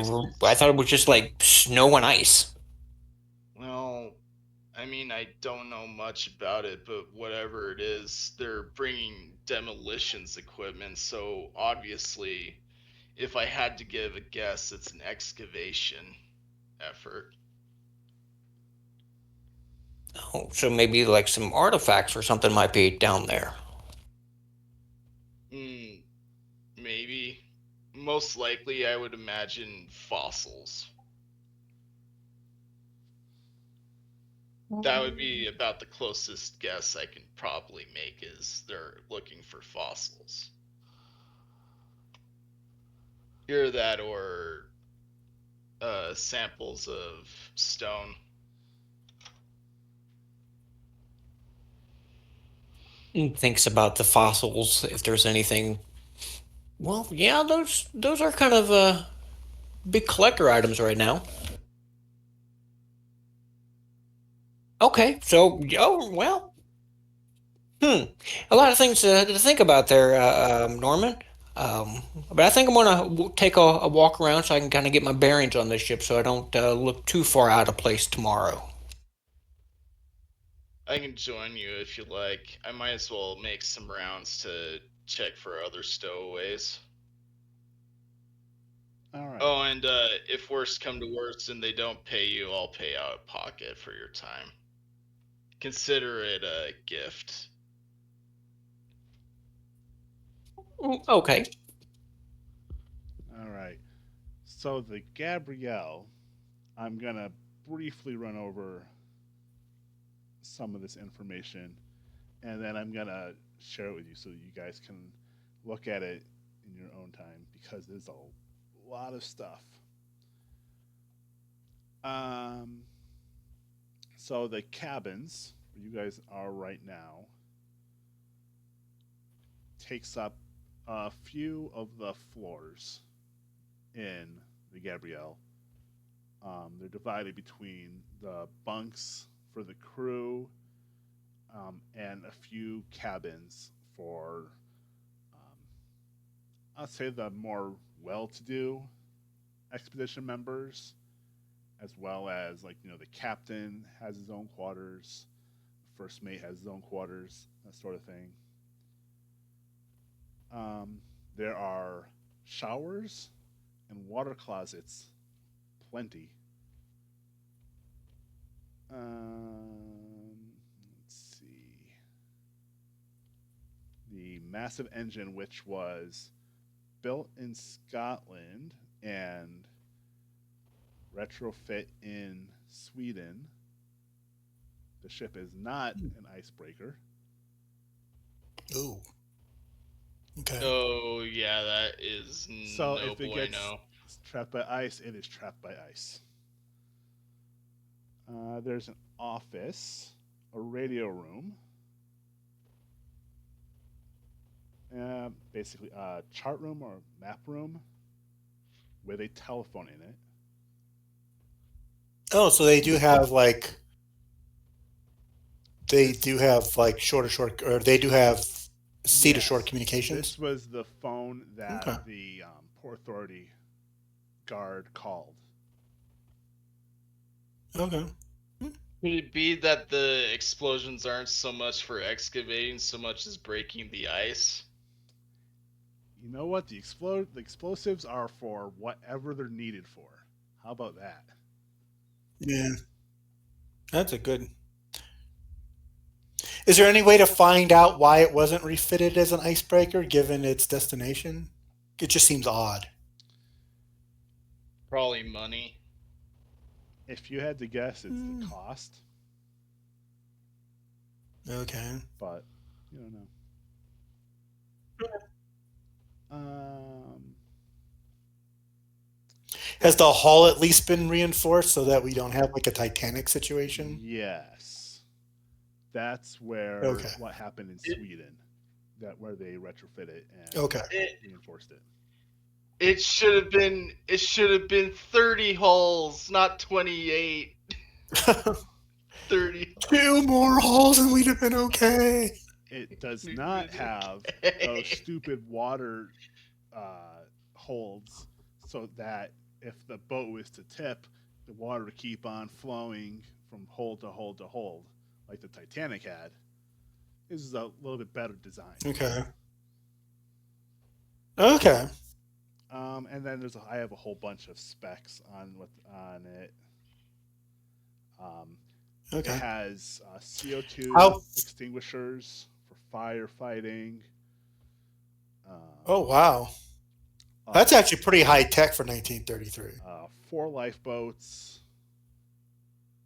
I thought it was just like snow and ice. Well, I mean, I don't know much about it, but whatever it is, they're bringing demolitions equipment, so obviously, if I had to give a guess, it's an excavation effort. Oh, so maybe like some artifacts or something might be down there. Maybe. Most likely, I would imagine fossils. That would be about the closest guess I can probably make, is they're looking for fossils. Either that or samples of stone. Thinks about the fossils, if there's anything. Well, yeah, those are kind of big collector items right now. Okay, so well, a lot of things to think about there, Norman. But I think I'm gonna take a walk around so I can kind of get my bearings on this ship, so I don't look too far out of place tomorrow. I can join you if you like. I might as well make some rounds to check for other stowaways. All right. Oh, and if worst come to worst and they don't pay you, I'll pay out of pocket for your time. Consider it a gift. Okay. All right. So the Gabrielle, I'm gonna briefly run over some of this information, and then I'm gonna share it with you so you guys can look at it in your own time, because there's a lot of stuff. Um, so the cabins where you guys are right now takes up a few of the floors in the Gabrielle. They're divided between the bunks for the crew, and a few cabins for, I'll say, the more well-to-do expedition members, as well as, like, the captain has his own quarters, the first mate has his own quarters, that sort of thing. There are showers and water closets, plenty. Let's see. The massive engine, which was built in Scotland and retrofit in Sweden. The ship is not an icebreaker. Ooh. Okay. Oh, yeah, that is So no if it bueno. gets trapped by ice, it is trapped by ice. There's an office, a radio room, basically a chart room or map room with a telephone in it. Oh, so they do have like short, or they do have sea to shore Yes. communications. This was the phone that Okay. the Port Authority guard called. Okay. Could it be that the explosions aren't so much for excavating, so much as breaking the ice? You know what? The explosives are for whatever they're needed for. How about that? Yeah. That's a good. Is there any way to find out why it wasn't refitted as an icebreaker given its destination? It just seems odd. Probably money. If you had to guess, it's the cost, Okay. but you don't know. Has the hull at least been reinforced so that we don't have like a Titanic situation? Yes, that's where what happened in Sweden, where they retrofit it and reinforced it. It should have been 30 hulls, not 28. 30. 2 more hulls and we'd have been okay. It does not have those stupid water holds, so that if the boat was to tip, the water would keep on flowing from hold to hold to hold, like the Titanic had. This is a little bit better design. Okay. And then I have a whole bunch of specs on it. It has CO2 extinguishers for firefighting. Oh wow, that's actually pretty high tech for 1933. 4 lifeboats,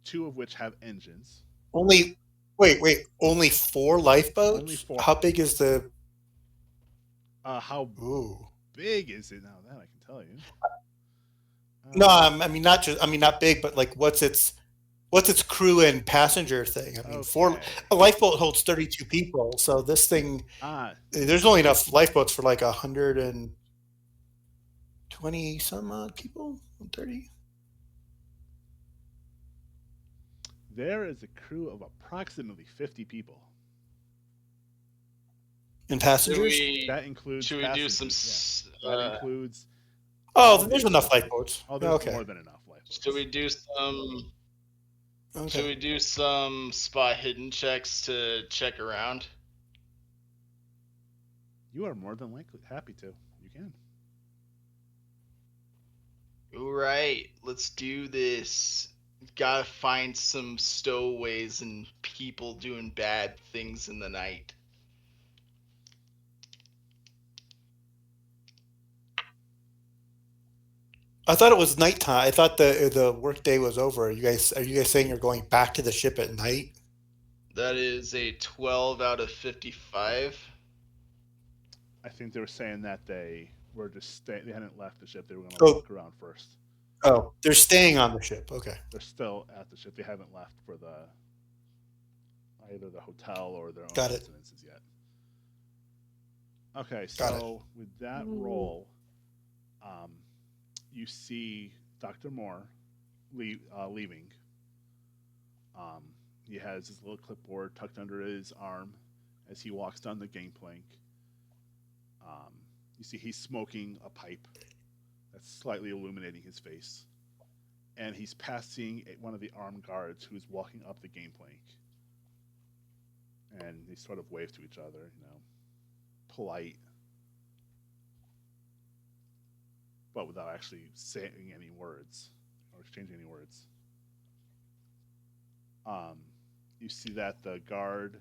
2 of which have engines. Only 4 lifeboats? Only 4. How big is the? How big is it now? That I can tell you. No, I mean not big, but like what's its crew and passenger thing? I mean, a lifeboat holds 32 people, so this thing there's only enough lifeboats for like 120 some odd people, 130. There is a crew of approximately 50 people. And passengers? That includes. Should we do some? That includes. Oh, there's enough lifeboats. Oh, there's more than enough lifeboats. Should we do some? Should we do some spot hidden checks to check around? You are more than happy to. You can. All right, let's do this. Gotta find some stowaways and people doing bad things in the night. I thought it was nighttime. I thought the workday was over. Are you guys saying you're going back to the ship at night? That is a 12 out of 55. I think they were saying that they were just they hadn't left the ship. They were going to look around first. Oh, they're staying on the ship. Okay. They're still at the ship. They haven't left for either the hotel or their own residences yet. Okay, so with that roll, you see Dr. Moore leaving. He has his little clipboard tucked under his arm as he walks down the gangplank. You see he's smoking a pipe that's slightly illuminating his face. And he's passing one of the armed guards who's walking up the gangplank. And they sort of wave to each other, polite, but without actually saying any words or exchanging any words. You see that the guard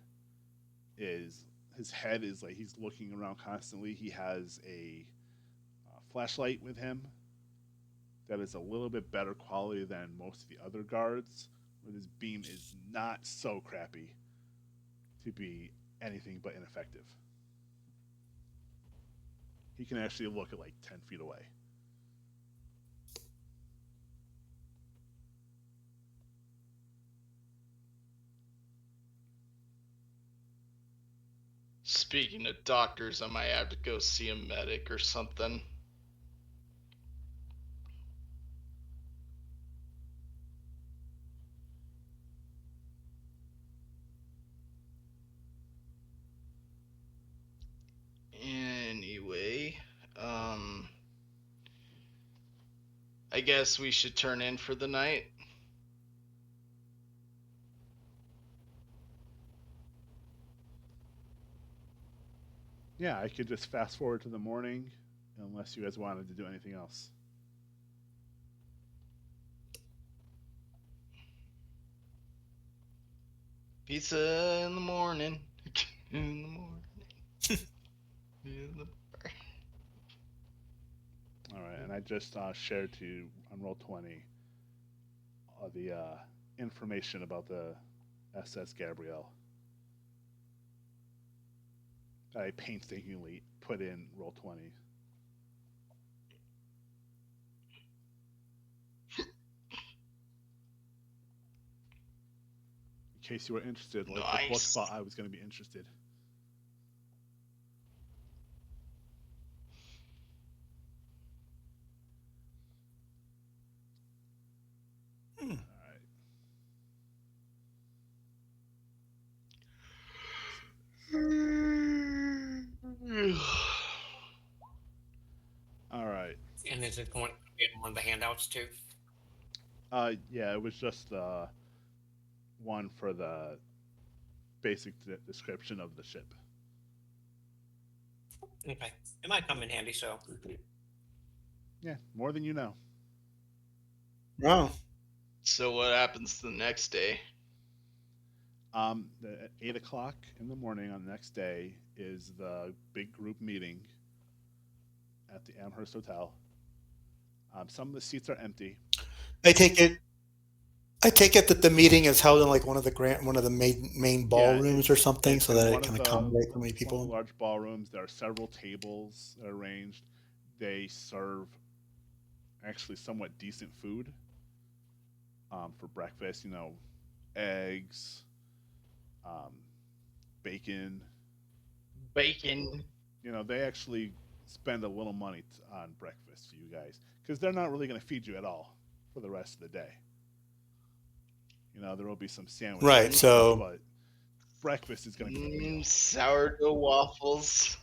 his head is like he's looking around constantly. He has a flashlight with him that is a little bit better quality than most of the other guards, where this beam is not so crappy to be anything but ineffective. He can actually look at like 10 feet away. Speaking of doctors, I might have to go see a medic or something. Anyway, I guess we should turn in for the night. Yeah, I could just fast forward to the morning, unless you guys wanted to do anything else. Pizza in the morning. In the morning. All right, and I just shared to you on Roll20 the information about the SS Gabrielle. I painstakingly put in Roll20. In case you were interested, like the book Nice. thought I was going to be interested. All right. All right. And is it going to be in one of the handouts too? Yeah, it was just one for the basic description of the ship. Okay. It might come in handy, so. Yeah, more than you know. Wow. So what happens the next day? At 8 o'clock in the morning on the next day is the big group meeting at the Amherst Hotel. Some of the seats are empty. I take it that the meeting is held in like one of the main ballrooms or something, so that it can accommodate so many people. One of the large ballrooms. There are several tables arranged. They serve actually somewhat decent food for breakfast. You know, eggs, bacon. Bacon. You know, they actually spend a little money on breakfast for you guys because they're not really going to feed you at all for the rest of the day. You know, there will be some sandwiches. Right, so but breakfast is going to be the meal. Sourdough waffles.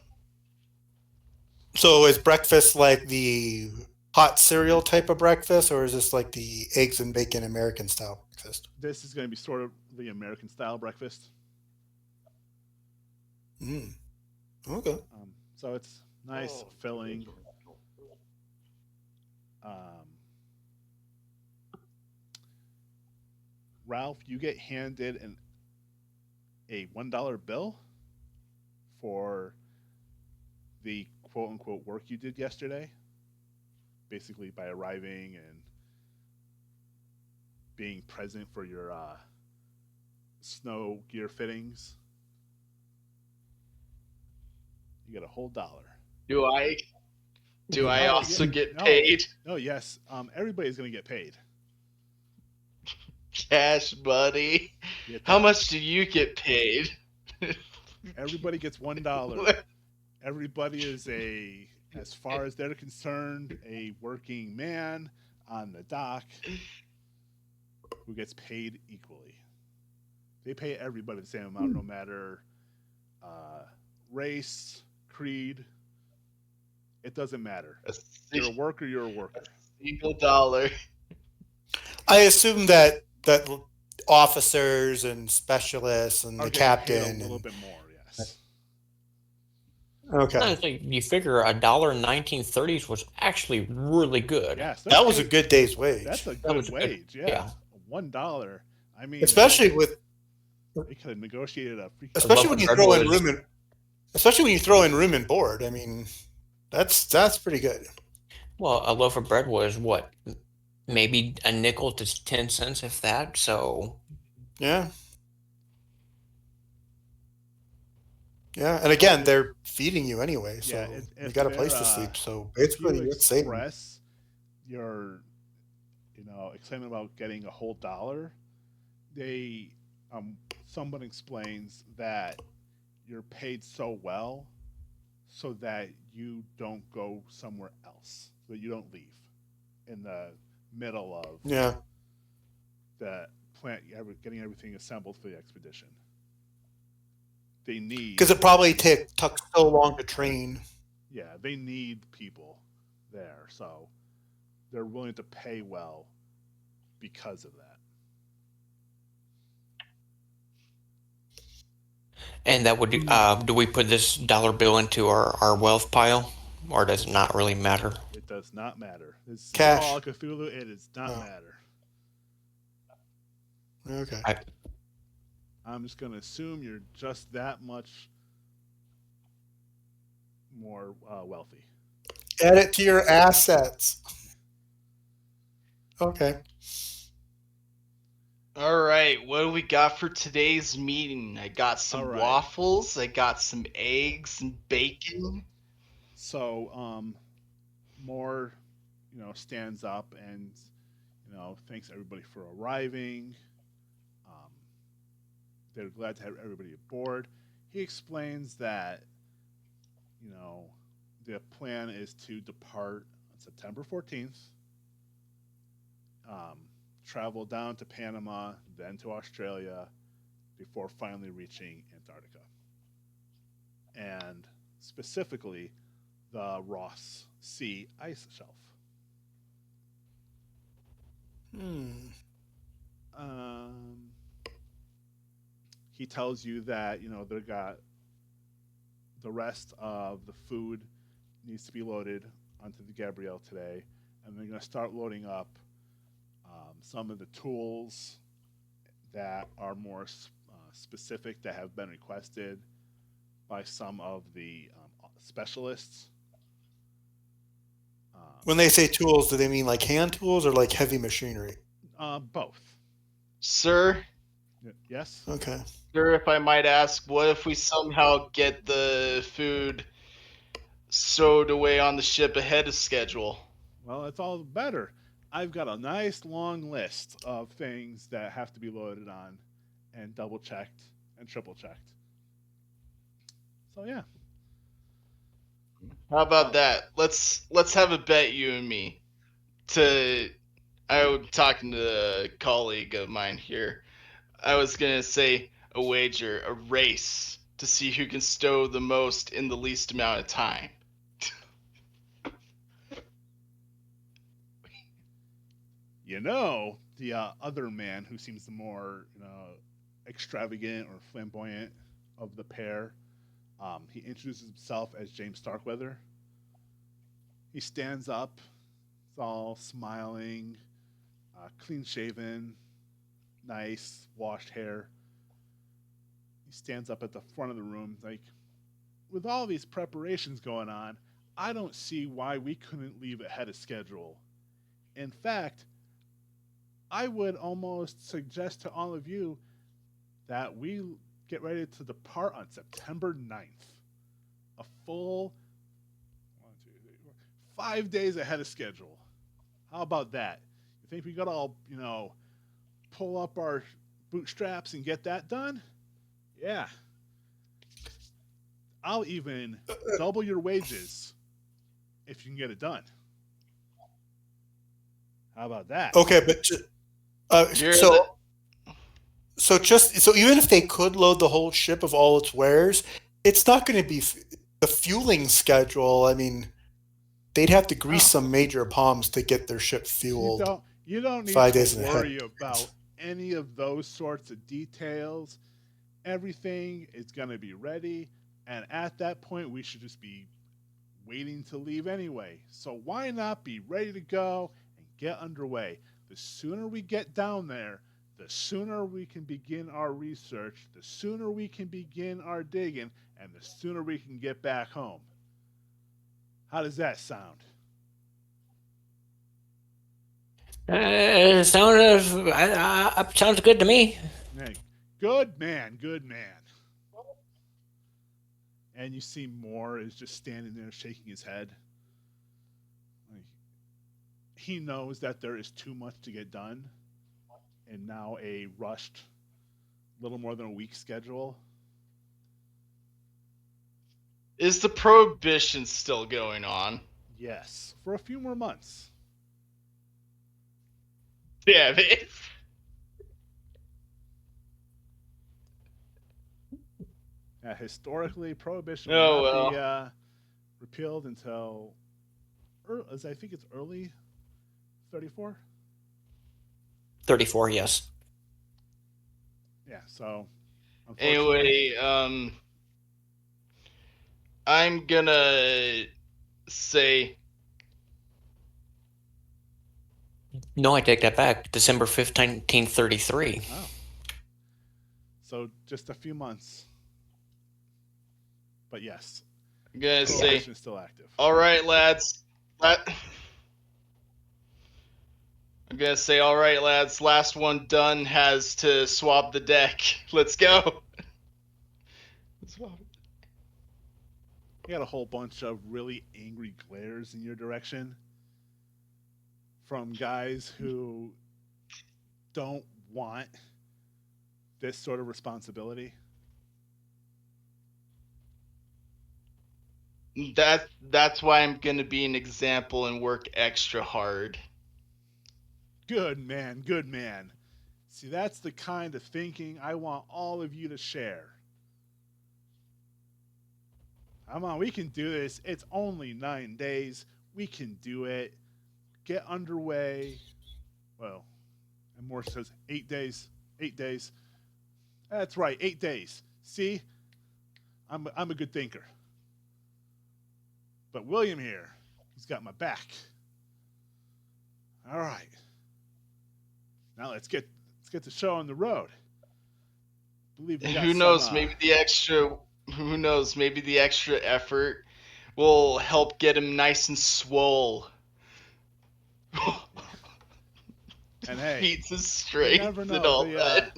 So is breakfast like the hot cereal type of breakfast, or is this like the eggs and bacon American style breakfast? This is going to be sort of the American style breakfast. Okay. So it's nice, filling. Ralph, you get handed a $1 bill for the quote unquote work you did yesterday. Basically, by arriving and being present for your snow gear fittings. You get a whole $1. Do I also get paid? No, yes. Everybody's going to get paid. Cash, buddy. How much do you get paid? Everybody gets $1. Everybody is as far as they're concerned, a working man on the dock who gets paid equally. They pay everybody the same amount, no matter race, creed. It doesn't matter. You're a worker, you're a worker. Single dollar. I assume that officers and specialists and the captain a little bit more, yes. Okay. Honestly, you figure $1 in 1930s was actually really good. Yes, that was a good day's wage. That's a good wage, yeah. $1. I mean, especially with they could have negotiated a freaking. Especially when you throw in room and board. I mean, that's pretty good. Well, a loaf of bread was what? Maybe a nickel to 10 cents, if that. So, yeah. Yeah, and again, they're feeding you anyway, so you got a place to sleep. So basically, it's safe. Express your, excitement about getting a whole $1. They, someone explains that you're paid so well, so that you don't go somewhere else, so that you don't leave in the middle of the plant, getting everything assembled for the expedition. They need, because it probably took so long to train. Yeah, they need people there, so they're willing to pay well because of that. And that would do we put this dollar bill into our wealth pile, or does it not really matter? It does not matter. It's cash. Call of Cthulhu. It does not matter. Okay. I'm just going to assume you're just that much more wealthy. Add it to your assets. Okay. All right, what do we got for today's meeting? I got some All right. waffles, I got some eggs and bacon. So, Moore, stands up and, thanks everybody for arriving. They're glad to have everybody aboard. He explains that, the plan is to depart on September 14th, travel down to Panama, then to Australia, before finally reaching Antarctica. And specifically, the Ross Sea ice shelf. He tells you that they got the rest of the food needs to be loaded onto the Gabrielle today, and they're going to start loading up some of the tools that are more specific that have been requested by some of the specialists. When they say tools, do they mean like hand tools or like heavy machinery? Both. Sir? Yes? Okay. Sir, if I might ask, what if we somehow get the food stowed away on the ship ahead of schedule? Well, it's all better. I've got a nice long list of things that have to be loaded on and double checked and triple checked. So yeah. How about that? Let's have a bet, you and me. I was talking to a colleague of mine here. I was gonna say a wager, a race to see who can stow the most in the least amount of time. The other man who seems the more extravagant or flamboyant of the pair, he introduces himself as James Starkweather. He stands up, he's all smiling, clean shaven, nice washed hair. He stands up at the front of the room like, with all these preparations going on, I don't see why we couldn't leave ahead of schedule. In fact, I would almost suggest to all of you that we get ready to depart on September 9th. A full 5 days ahead of schedule. How about that? You think we got all, pull up our bootstraps and get that done? Yeah. I'll even double your wages if you can get it done. How about that? Okay, but so even if they could load the whole ship of all its wares, it's not going to be the fueling schedule. I mean, they'd have to grease some major palms to get their ship fueled. You don't need 5 days to worry about any of those sorts of details. Everything is going to be ready, and at that point, we should just be waiting to leave anyway. So why not be ready to go and get underway? The sooner we get down there, the sooner we can begin our research, the sooner we can begin our digging, and the sooner we can get back home. How does that sound? Sounds good to me. Hey, good man. And you see Moore is just standing there shaking his head. He knows that there is too much to get done, and now a rushed, little more than a week schedule. Is the prohibition still going on? Yes, for a few more months. Yeah, man. Historically, prohibition will not be repealed until, I think it's early 34? 34, yes. Yeah, so anyway, I'm gonna say No, I take that back. December 5th, 1933. Oh. So just a few months. But yes, I'm gonna say, prohibition is still active. all right, lads. I'm gonna say, all right, lads. Last one done has to swab the deck. Let's go. You got a whole bunch of really angry glares in your direction from guys who don't want this sort of responsibility. That's why I'm gonna be an example and work extra hard. Good man, good man. See, that's the kind of thinking I want all of you to share. Come on, we can do this. It's only 9 days. We can do it. Get underway. Well, and Moore says 8 days. 8 days. That's right, 8 days. See? I'm a good thinker. But William here, he's got my back. All right. Now let's get the show on the road. Believe we got Who knows? some, Maybe the extra. Who knows? Maybe the extra effort will help get him nice and swole. And hey, Beats his strength never know. and all that.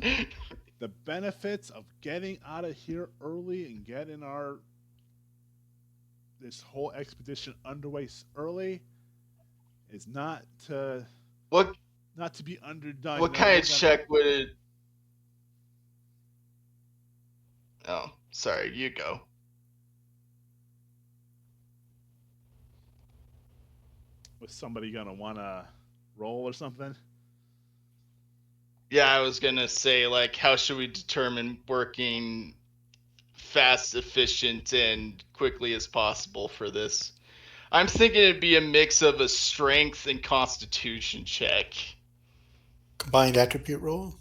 The benefits of getting out of here early and getting this whole expedition underway early is not to be underdone. What kind of check would it? Oh, sorry. You go. Was somebody gonna want to roll or something? Yeah, I was gonna say, like, how should we determine working fast, efficient, and quickly as possible for this? I'm thinking it'd be a mix of a strength and constitution check. Combined attribute roll.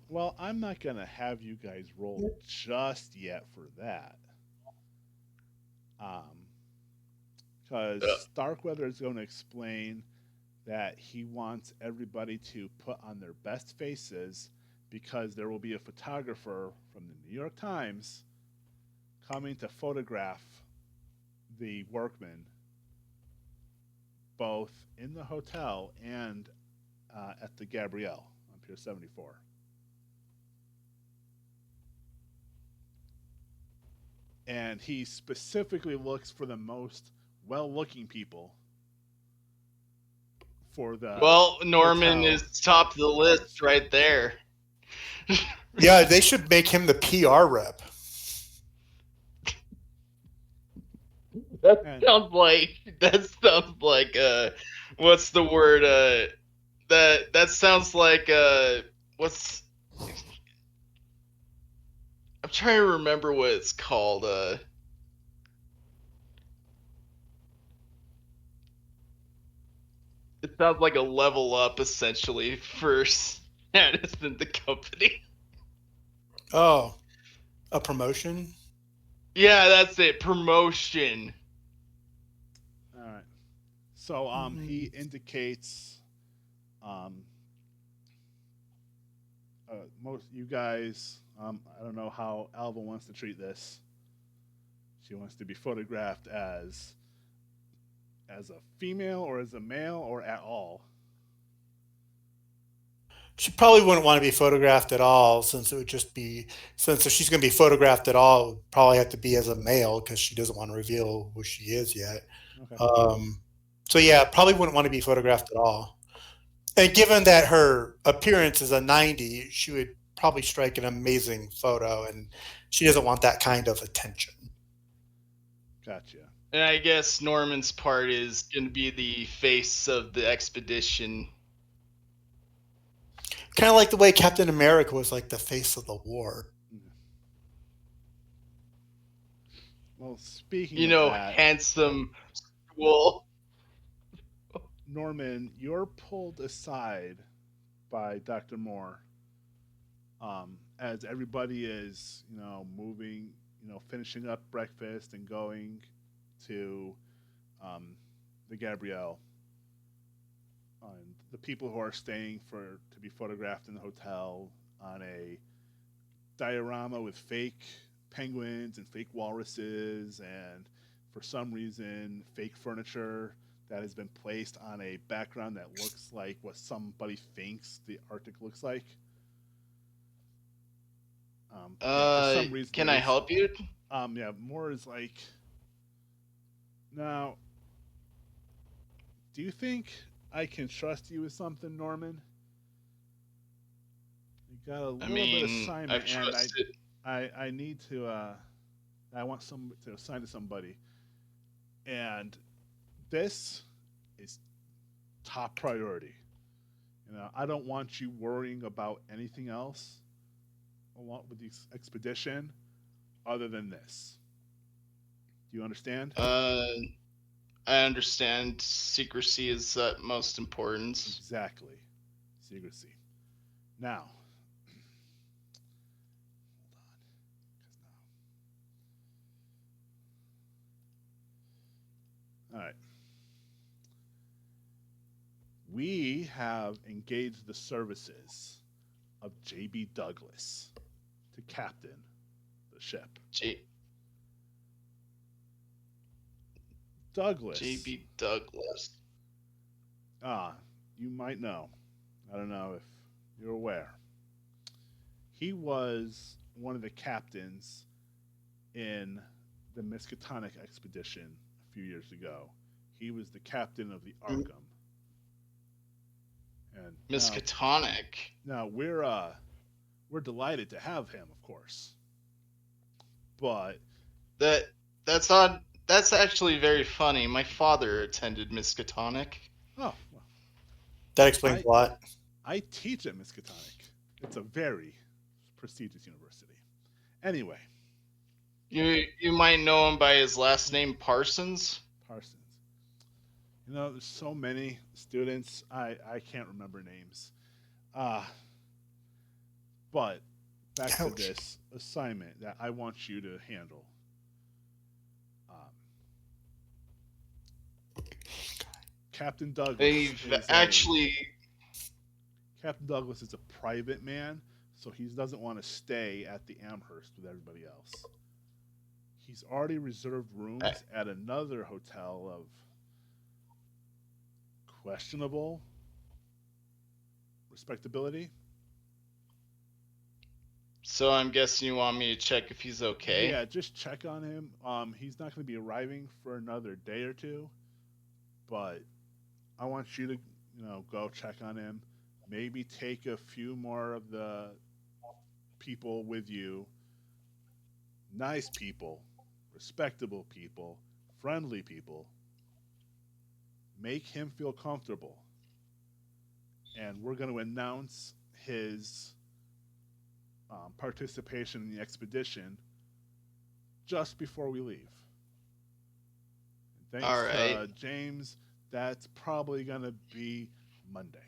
Well, I'm not gonna have you guys roll just yet for that. Because Starkweather is going to explain that he wants everybody to put on their best faces because there will be a photographer from the New York Times coming to photograph the workmen both in the hotel and at the Gabrielle on Pier 74. And he specifically looks for the most well-looking people for the Norman hotel. is top of the list right there. Yeah, they should make him the PR rep. That sounds like what's the word? That sounds like what's I'm trying to remember what it's called. It sounds like a level up essentially for Janice and the company. Oh, a promotion? Yeah, that's it. Promotion. All right. So he indicates most you guys I don't know how Alva wants to treat this. She wants to be photographed as a female or as a male or at all. She probably wouldn't want to be photographed at all, since it would just be, since if she's going to be photographed at all, it would probably have to be as a male because she doesn't want to reveal who she is yet. Okay. So yeah, probably wouldn't want to be photographed at all. And given that her appearance is a 90, she would probably strike an amazing photo, and she doesn't want that kind of attention. Gotcha. And I guess Norman's part is going to be the face of the expedition. Kind of like the way Captain America was like the face of the war. Well, speaking of of that, handsome, cool. Norman, you're pulled aside by Dr. Moore as everybody is, moving, finishing up breakfast and going to the Gabrielle. on the people who are staying to be photographed in the hotel, on a diorama with fake penguins and fake walruses, and for some reason fake furniture that has been placed on a background that looks like what somebody thinks the Arctic looks like. For some reason, Can I help you? Yeah, more is like, now, do you think I can trust you with something, Norman? You got a little bit of assignment, I've trusted. and I need to. I want to assign to somebody, and this is top priority. I don't want you worrying about anything else along with the expedition other than this. Do you understand? I understand secrecy is utmost importance. Exactly. Secrecy. Now, hold on. All right. We have engaged the services of J.B. Douglas to captain the ship. Douglas. J.B. Douglas. You might know. I don't know if you're aware. He was one of the captains in the Miskatonic expedition a few years ago. He was the captain of the Arkham. And Miskatonic. Now we're delighted to have him, of course. But that's odd. That's actually very funny. My father attended Miskatonic. Oh, well. That explains a lot. I teach at Miskatonic. It's a very prestigious university. Anyway. You might know him by his last name, Parsons. Parsons. There's so many students, I can't remember names. But back to this assignment that I want you to handle. Captain Douglas. Captain Douglas is a private man, so he doesn't want to stay at the Amherst with everybody else. He's already reserved rooms at another hotel of questionable respectability. So I'm guessing you want me to check if he's okay? Yeah, just check on him. He's not going to be arriving for another day or two, but I want you to, go check on him. Maybe take a few more of the people with you. Nice people, respectable people, friendly people. Make him feel comfortable. And we're going to announce his participation in the expedition just before we leave. Thanks, all right. James. That's probably going to be Monday.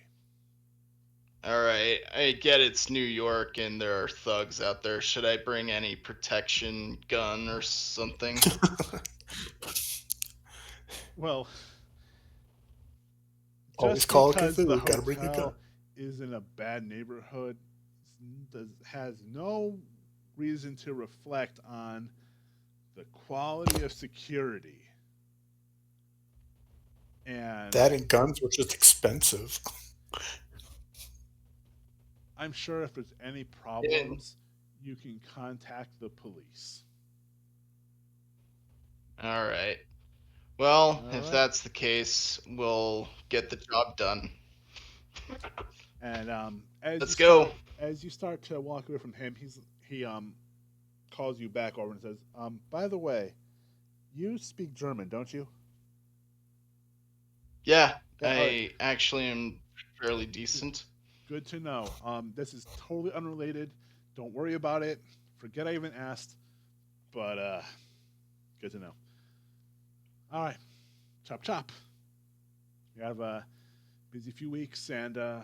All right. I get it's New York and there are thugs out there. Should I bring any protection gun or something? Well, always call Cthulhu. Gotta bring a gun. Is in a bad neighborhood, has no reason to reflect on the quality of security. And that and guns were just expensive. I'm sure if there's any problems, you can contact the police. All right. Well, if that's the case, we'll get the job done. And let's go. As you start to walk away from him, he calls you back over and says, "By the way, you speak German, don't you?" Yeah, I actually am fairly decent. Good to know. This is totally unrelated. Don't worry about it. Forget I even asked. But good to know. All right, chop chop. You have a busy few weeks, and I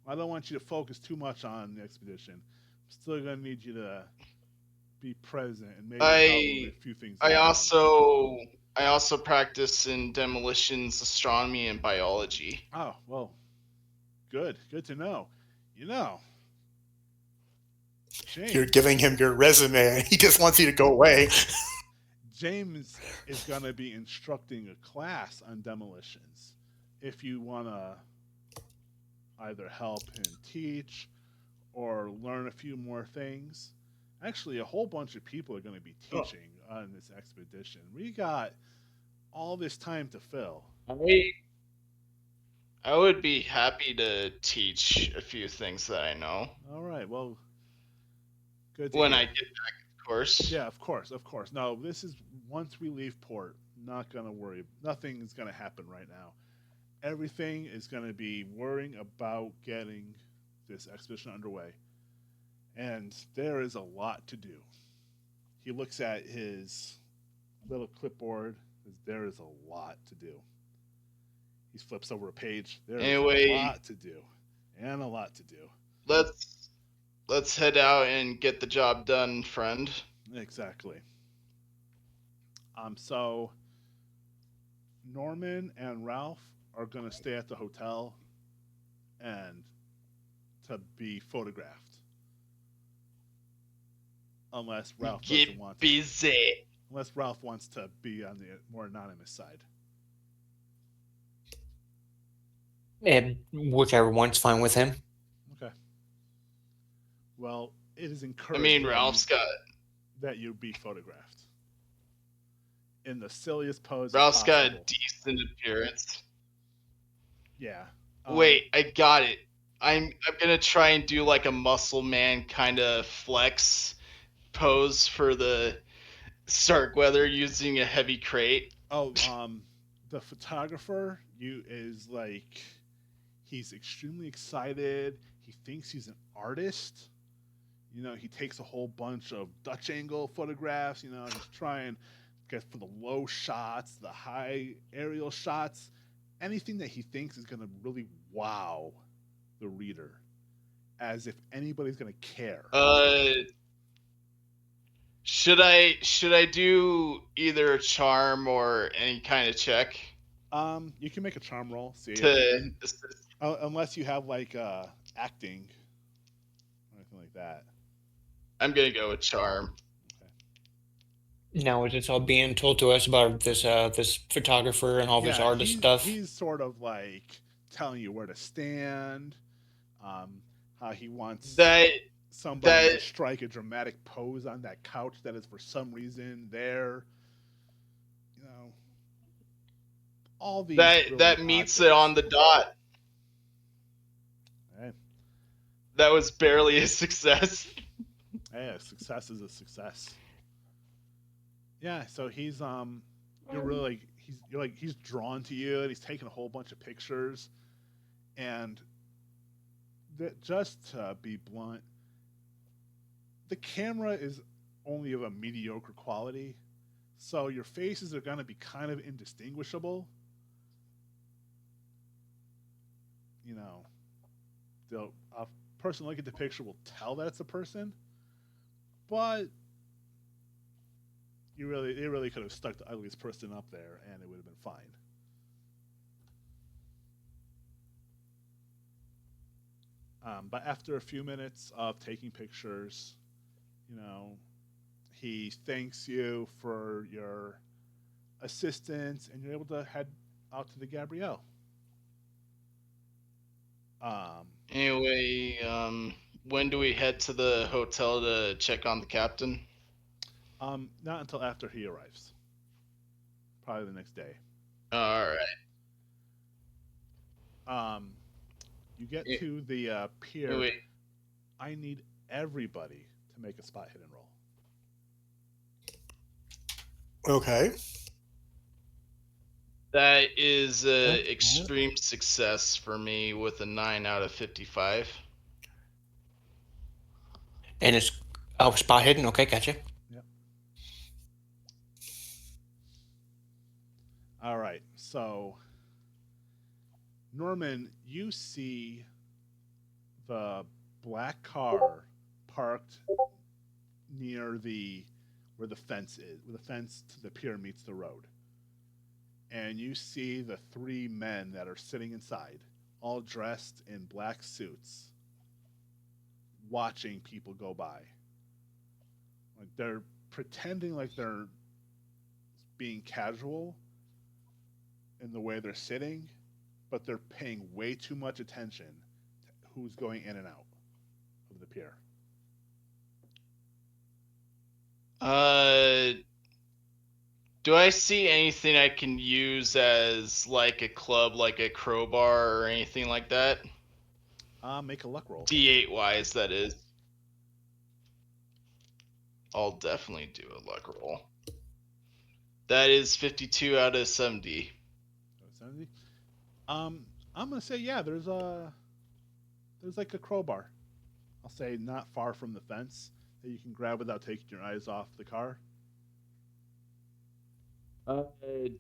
don't want you to focus too much on the expedition. I'm still gonna need you to be present and maybe help with a few things. I I also practice in demolitions, astronomy, and biology. Oh, well, good to know. You know, James. You're giving him your resume. He just wants you to go away. James is going to be instructing a class on demolitions. If you want to either help him teach or learn a few more things, actually, a whole bunch of people are going to be teaching on this expedition. We got all this time to fill. I would be happy to teach a few things that I know. All right, well, good to when hear. I get back, of course. Yeah, of course. No, this is once we leave port. Not gonna worry. Nothing is gonna happen right now. Everything is gonna be worrying about getting this expedition underway, and there is a lot to do. He looks at his little clipboard. There is a lot to do. He flips over a page. There is a lot to do, and a lot to do. Let's head out and get the job done, friend. Exactly. So Norman and Ralph are gonna stay at the hotel and to be photographed. Unless Ralph doesn't want to. Busy. Unless Ralph wants to be on the more anonymous side. And whichever one's fine with him. Okay. Well, it is I encouraged. mean, Ralph's got that you be photographed in the silliest pose. Ralph's possible. got a decent appearance. Yeah. Wait, I got it. I'm gonna try and do like a muscle man kind of flex pose for the Starkweather using a heavy crate. Oh, the photographer is like, he's extremely excited. He thinks he's an artist. You know, he takes a whole bunch of Dutch angle photographs. You know, he's trying to get for the low shots, the high aerial shots, anything that he thinks is going to really wow the reader, as if anybody's going to care. Should I do either a charm or any kind of check? You can make a charm roll. See, unless you have like acting or anything like that. I'm gonna go with charm. Okay. Now, is this all being told to us about this this photographer and all this artist stuff? He's sort of like telling you where to stand, how he wants somebody to strike a dramatic pose on that couch that is for some reason there. You know, all these that meets it on the dot. Hey. That was barely a success. Hey, a success is a success. Yeah, so he's you're really he's drawn to you, and he's taking a whole bunch of pictures, and just to be blunt, the camera is only of a mediocre quality, so your faces are going to be kind of indistinguishable. You know, a person looking at the picture will tell that it's a person, but they really could have stuck the ugliest person up there, and it would have been fine. But after a few minutes of taking pictures, you know, he thanks you for your assistance, and you're able to head out to the Gabrielle. Anyway, when do we head to the hotel to check on the captain? Not until after he arrives. Probably the next day. All right. You get to the pier. Wait. I need everybody to make a spot hidden roll. Okay. That is an extreme success for me with a 9 out of 55. And it's spot hidden. Okay, gotcha. Yep. All right. So, Norman, you see the black car parked near where the fence is, where the fence to the pier meets the road. and you see the three men that are sitting inside, all dressed in black suits, watching people go by. Like they're pretending like they're being casual in the way they're sitting, but they're paying way too much attention to who's going in and out of the pier. Do I see anything I can use as like a club, like a crowbar or anything like that? Make a luck roll. D8 wise, that is. I'll definitely do a luck roll. That is 52 out of 70. 70. I'm gonna say yeah. There's like a crowbar. I'll say not far from the fence that you can grab without taking your eyes off the car.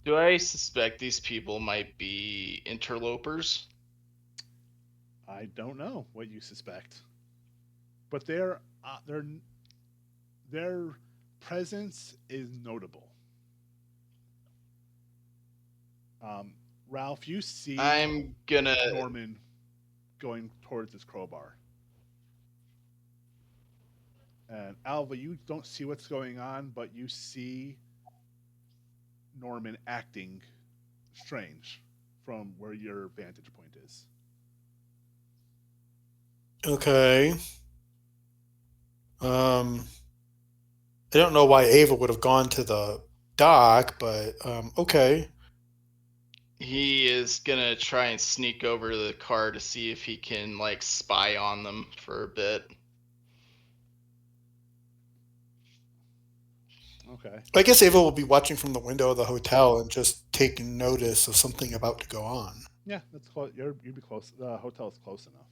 Do I suspect these people might be interlopers? I don't know what you suspect, but their presence is notable. Ralph, you see I'm gonna. Norman going towards this crowbar. And Alva, you don't see what's going on, but you see Norman acting strange from where your vantage point is. Okay. I don't know why Ava would have gone to the dock, but okay. He is gonna try and sneak over to the car to see if he can like spy on them for a bit. Okay. I guess Ava will be watching from the window of the hotel and just taking notice of something about to go on. Yeah, that's close. You'd be close. The hotel is close enough.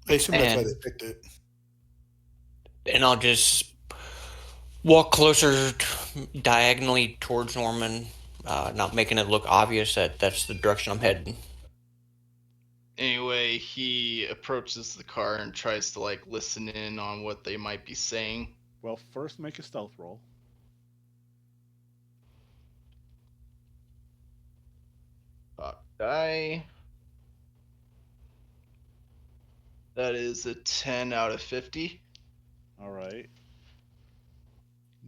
I assume that's why And- they picked it. And I'll just walk closer diagonally towards Norman, not making it look obvious that that's the direction I'm heading. Anyway, he approaches the car and tries to like listen in on what they might be saying. Well, first make a stealth roll. Die. That is a 10 out of 50. All right.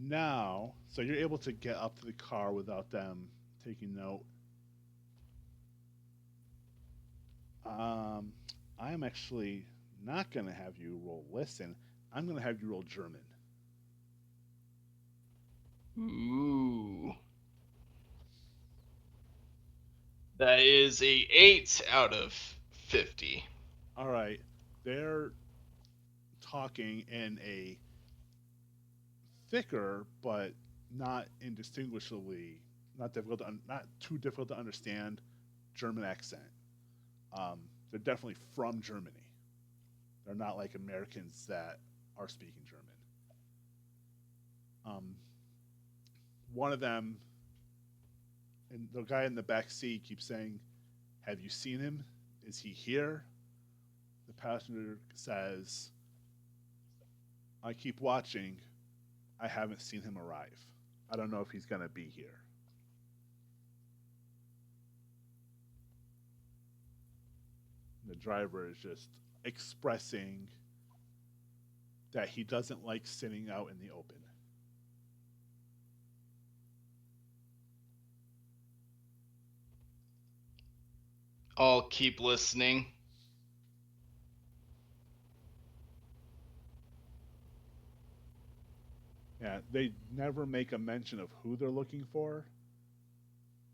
Now, so you're able to get up to the car without them taking note. I am actually not going to have you roll listen. I'm going to have you roll German. Ooh. That is a 8 out of 50. All right. They're talking in a thicker but not indistinguishably not too difficult to understand German accent. They're definitely from Germany. They're not like Americans that are speaking German. One of them, and the guy in the back seat keeps saying, "Have you seen him? Is he here?" The passenger says, "I keep watching. I haven't seen him arrive. I don't know if he's going to be here." The driver is just expressing that he doesn't like sitting out in the open. I'll keep listening. Yeah, they never make a mention of who they're looking for,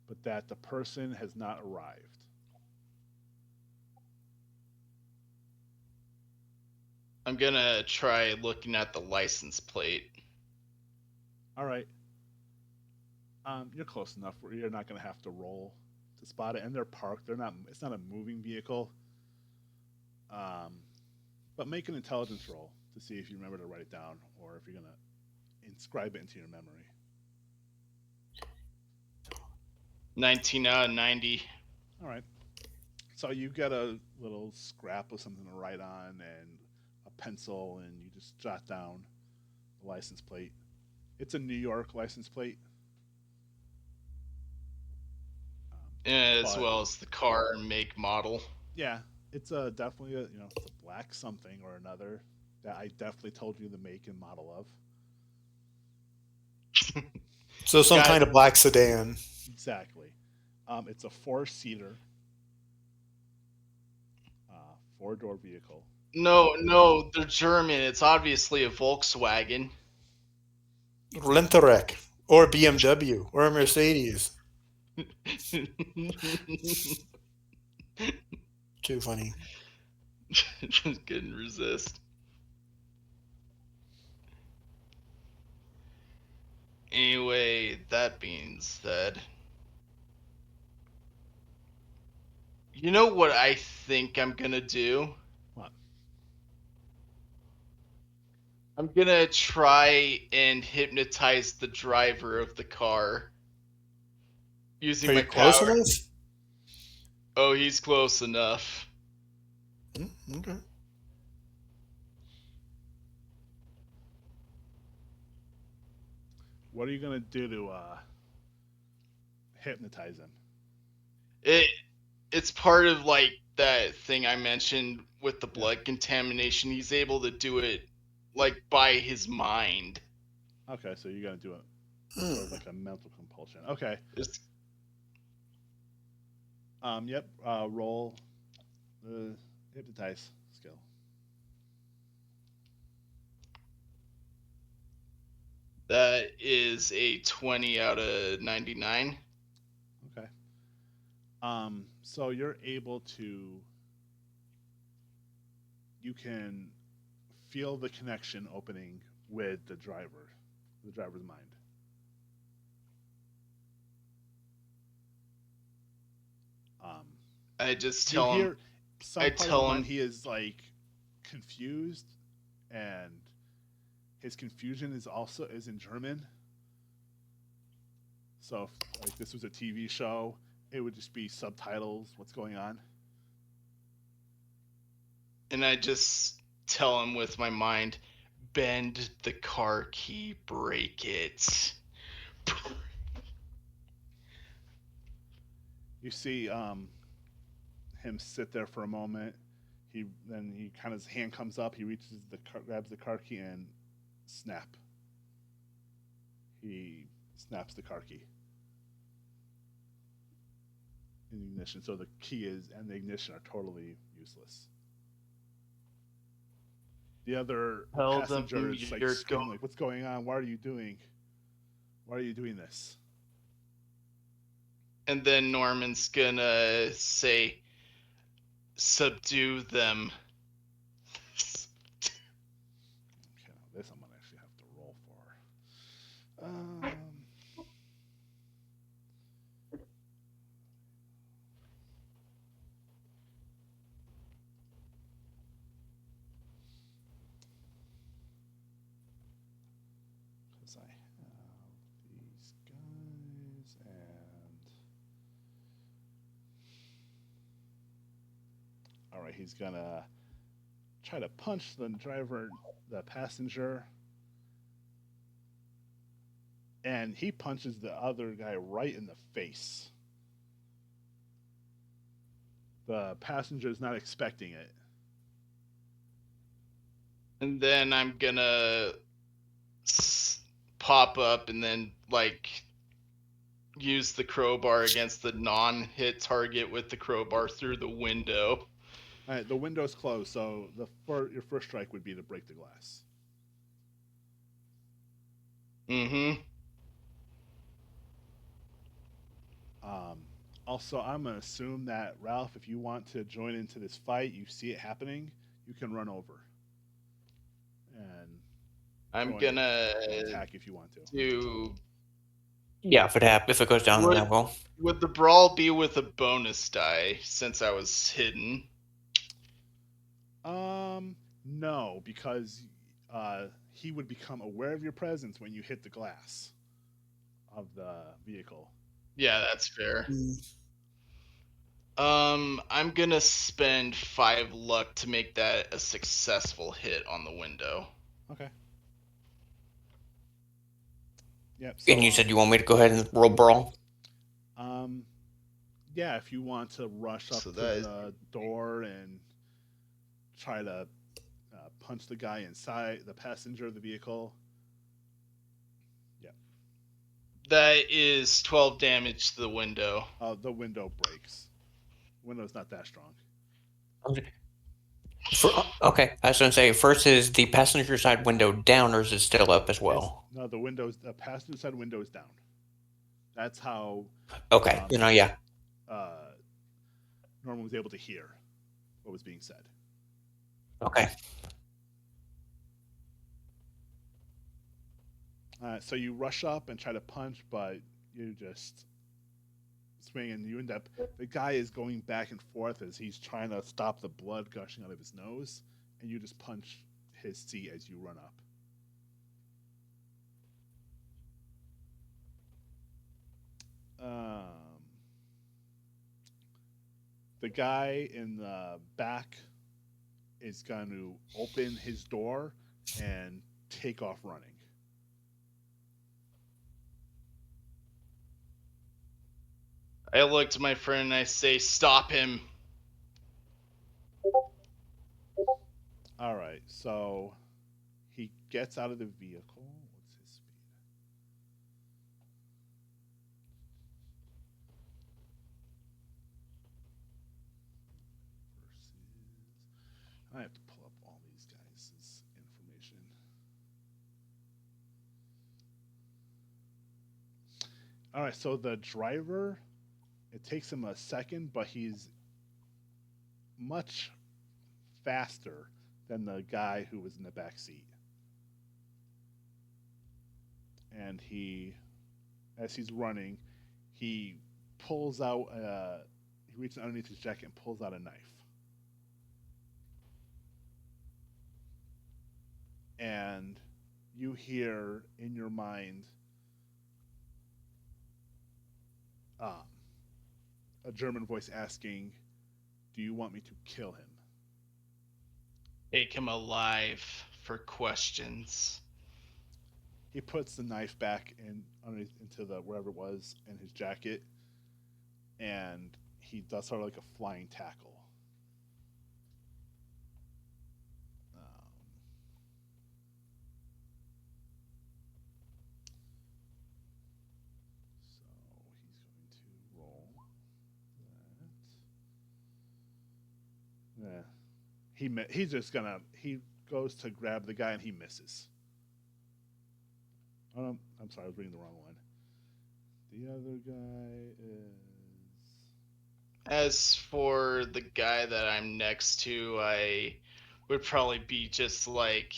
but that the person has not arrived. I'm gonna try looking at the license plate. All right. You're close enough where you're not going to have to roll to spot it, and they're parked. They're not. It's not a moving vehicle. But make an intelligence roll to see if you remember to write it down, or if you're going to inscribe it into your memory. 19 out of 90. All right. So you get a little scrap of something to write on and a pencil, and you just jot down the license plate. It's a New York license plate. As But- well as the car make model. Yeah, it's definitely it's a black something or another that I definitely told you the make and model of. So some Got kind it. of black sedan. Exactly. It's a 4-seater, 4-door vehicle. No, they're German. It's obviously a Volkswagen. Lentarek. Or BMW. Or a Mercedes. Too funny. Just couldn't resist. Anyway, that being said, you know what I think I'm gonna do? What? I'm gonna try and hypnotize the driver of the car using Are my you close power. enough? Oh, he's close enough. Okay. What are you gonna do to hypnotize him? It's part of like that thing I mentioned with the blood contamination. He's able to do it like by his mind. Okay, so you're gonna do it sort of like a mental compulsion. Okay. It's, Yep. Roll the hypnotize skill. that is a 20 out of 99. Okay. So you're able to. You can feel the connection opening with the driver's mind. I just You tell him. hear some I part of tell the him- mind he is like confused, and his confusion is in German. So if like this was a TV show, it would just be subtitles. What's going on? And I just tell him with my mind, bend the car key, break it. You see him sit there for a moment. He kind of his hand comes up. He reaches grabs the car key and snap. He snaps the car key in the ignition. So the key and the ignition are totally useless. The other Tell them passenger is like you're screaming, going- like, "What's going on? Why are you doing this?" And then Norman's gonna say, subdue them. Okay, now this I'm gonna actually have to roll for. Because I have these guys and. All right, he's gonna try to punch the passenger, and he punches the other guy right in the face. The passenger is not expecting it. And then I'm gonna pop up and then like use the crowbar against the non-hit target with the crowbar through the window. All right, the window's closed, so your first strike would be to break the glass. Mm-hmm. Also, I'm gonna assume that Ralph, if you want to join into this fight, you see it happening, you can run over and I'm join gonna and attack if you want to. do. Yeah, if it goes down that well. Would the brawl be with a bonus die since I was hidden? No, because he would become aware of your presence when you hit the glass of the vehicle. Yeah, that's fair. I'm gonna spend 5 luck to make that a successful hit on the window. Okay. Yep. So, And you said you want me to go ahead and roll brawl? Yeah, if you want to rush up So to that is- the door and try to punch the guy inside, the passenger of the vehicle. That is 12 damage to the window. The window breaks. The window's not that strong. Okay, I was gonna say, first is the passenger side window down, or is it still up as well? No, the passenger side window is down. That's how Okay, yeah. Norman was able to hear what was being said. Okay. So you rush up and try to punch, but you just swing, and you end up. The guy is going back and forth as he's trying to stop the blood gushing out of his nose, and you just punch his seat as you run up. The guy in the back is going to open his door and take off running. I look to my friend and I say, "Stop him." All right, so he gets out of the vehicle. What's his speed? I have to pull up all these guys' information. All right, so the driver, it takes him a second, but he's much faster than the guy who was in the back seat. And as he's running, he pulls out, he reaches underneath his jacket and pulls out a knife. And you hear in your mind a German voice asking, "Do you want me to kill him?" Take him alive for questions. He puts the knife back into the wherever it was in his jacket, and he does sort of like a flying tackle. Yeah. He goes to grab the guy and he misses. Oh, I'm sorry, I was reading the wrong one. The other guy is. As for the guy that I'm next to, I would probably be just like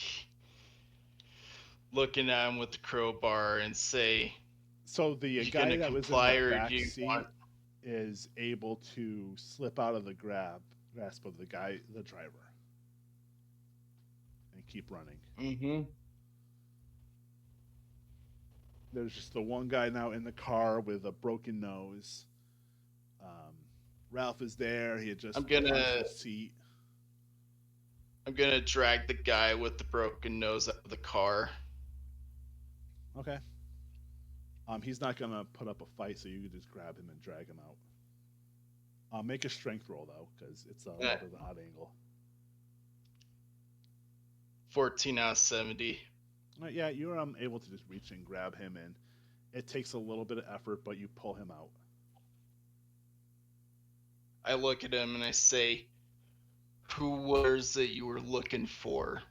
looking at him with the crowbar and say, So the "You guy gonna that was in comply the or back do you seat want?" is able to slip out of the grasp of the driver, and keep running. Mm-hmm. There's just the one guy now in the car with a broken nose. Ralph is there. He had just punched the seat. I'm gonna drag the guy with the broken nose out of the car. Okay. He's not gonna put up a fight, so you can just grab him and drag him out. Make a strength roll though, because it's a little bit of an odd angle. 14 out of 70. Yeah, you're able to just reach and grab him, and it takes a little bit of effort, but you pull him out. I look at him and I say, "Who was it you were looking for?"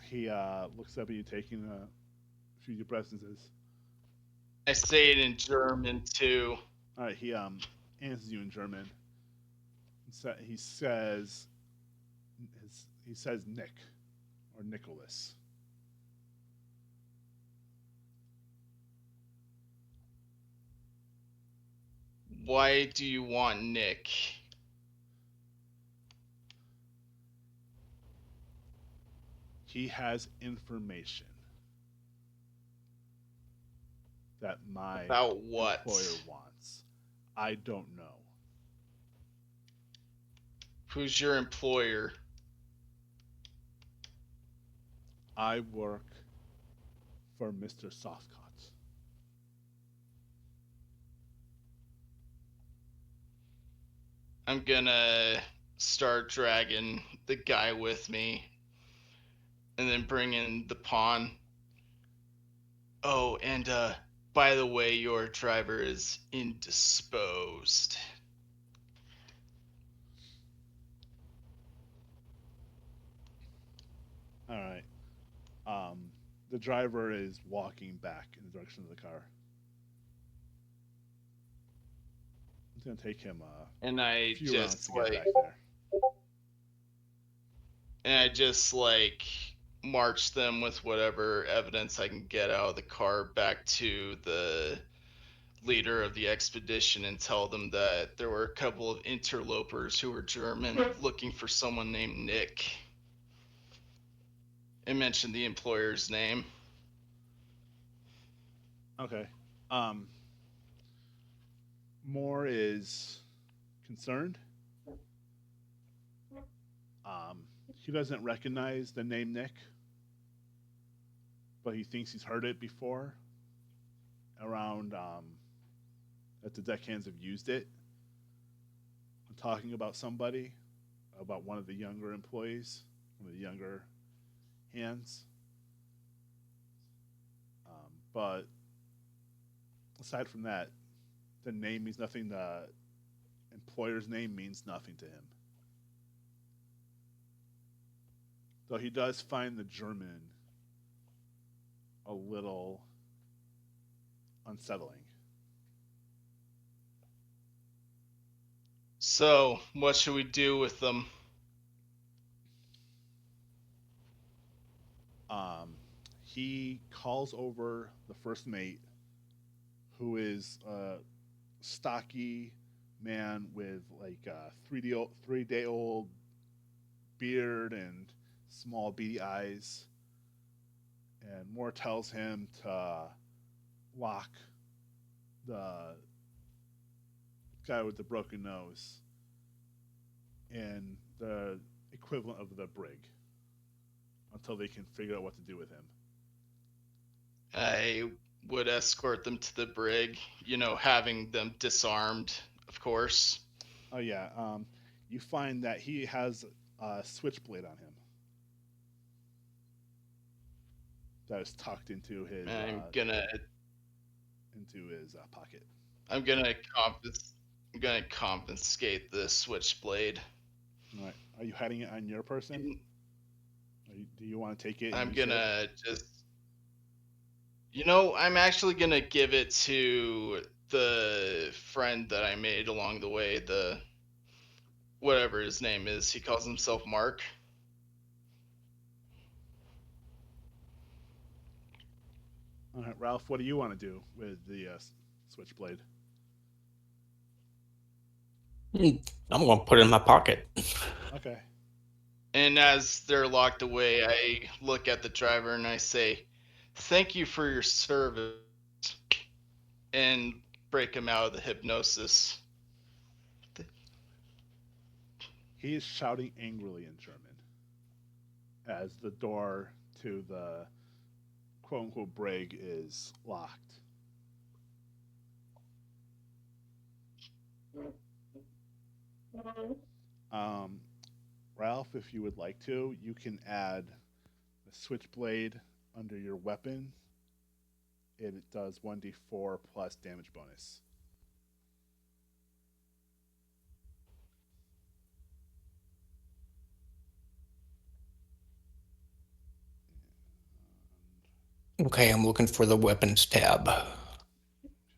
He looks up at you, taking a few deep breaths, and says, I say it in German too. all right, he answers you in German. He says Nick or Nicholas. Why do you want Nick? He has information that my About what? employer wants. I don't know. Who's your employer? I work for Mr. Softcut. I'm gonna start dragging the guy with me and then bring in the pawn. Oh, and by the way, your driver is indisposed. All right. The driver is walking back in the direction of the car. It's gonna take him And a I few rounds just to get like, back there. and I just like march them with whatever evidence I can get out of the car back to the leader of the expedition and tell them that there were a couple of interlopers who were German looking for someone named Nick. And mention the employer's name. Okay. Moore is concerned. He doesn't recognize the name Nick, but he thinks he's heard it before around that the deckhands have used it. I'm talking about somebody, about one of the younger employees, one of the younger hands. But aside from that, the name means nothing. The employer's name means nothing to him. Though he does find the German a little unsettling. So, what should we do with them? He calls over the first mate, who is a stocky man with like a 3-day old beard and small beady eyes. And Moore tells him to lock the guy with the broken nose in the equivalent of the brig until they can figure out what to do with him. I would escort them to the brig, having them disarmed, of course. Oh yeah, you find that he has a switchblade on him that is tucked into his pocket. I'm gonna confiscate the switchblade. All right, are you hiding it on your person? Do you want to take it? I'm gonna I'm actually gonna give it to the friend that I made along the way, the whatever his name is. He calls himself Mark. All right, Ralph, what do you want to do with the switchblade? I'm going to put it in my pocket. Okay. And as they're locked away, I look at the driver and I say, "Thank you for your service," and break him out of the hypnosis. He is shouting angrily in German as the door to the quote-unquote brig is locked. Ralph, if you would like to, you can add the switchblade under your weapon. It does 1d4 plus damage bonus. Okay, I'm looking for the weapons tab.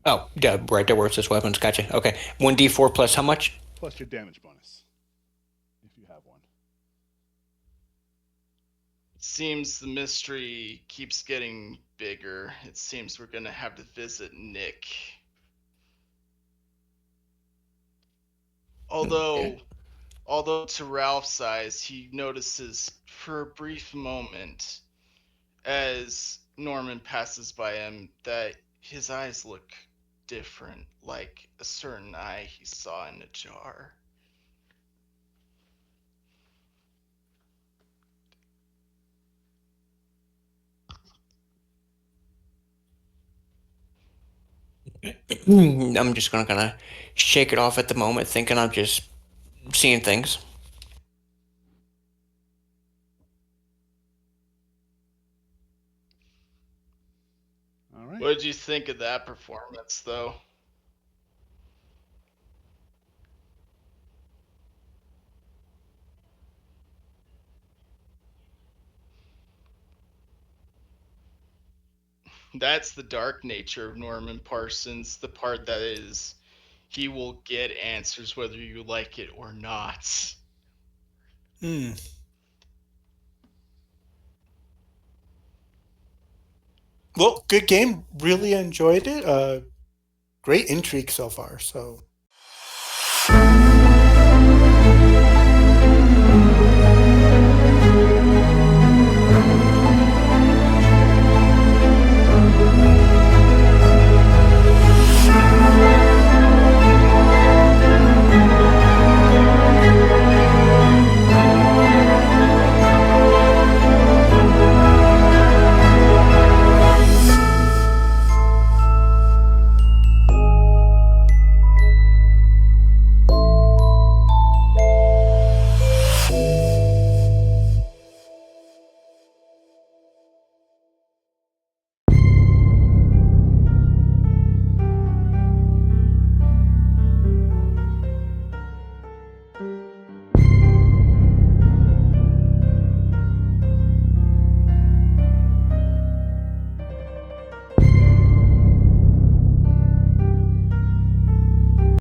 Oh, yeah, right there where it says weapons. Gotcha. Okay, 1d4 plus how much? Plus your damage bonus, if you have one. Seems the mystery keeps getting bigger. It seems we're gonna have to visit Nick. Although to Ralph's eyes, he notices for a brief moment as Norman passes by him that his eyes look different, like a certain eye he saw in a jar. I'm just gonna kind of shake it off at the moment, thinking I'm just seeing things. All right. What did you think of that performance, though? That's the dark nature of Norman Parsons, the part that is he will get answers whether you like it or not. Well, good game. Really enjoyed it. Great intrigue so far. So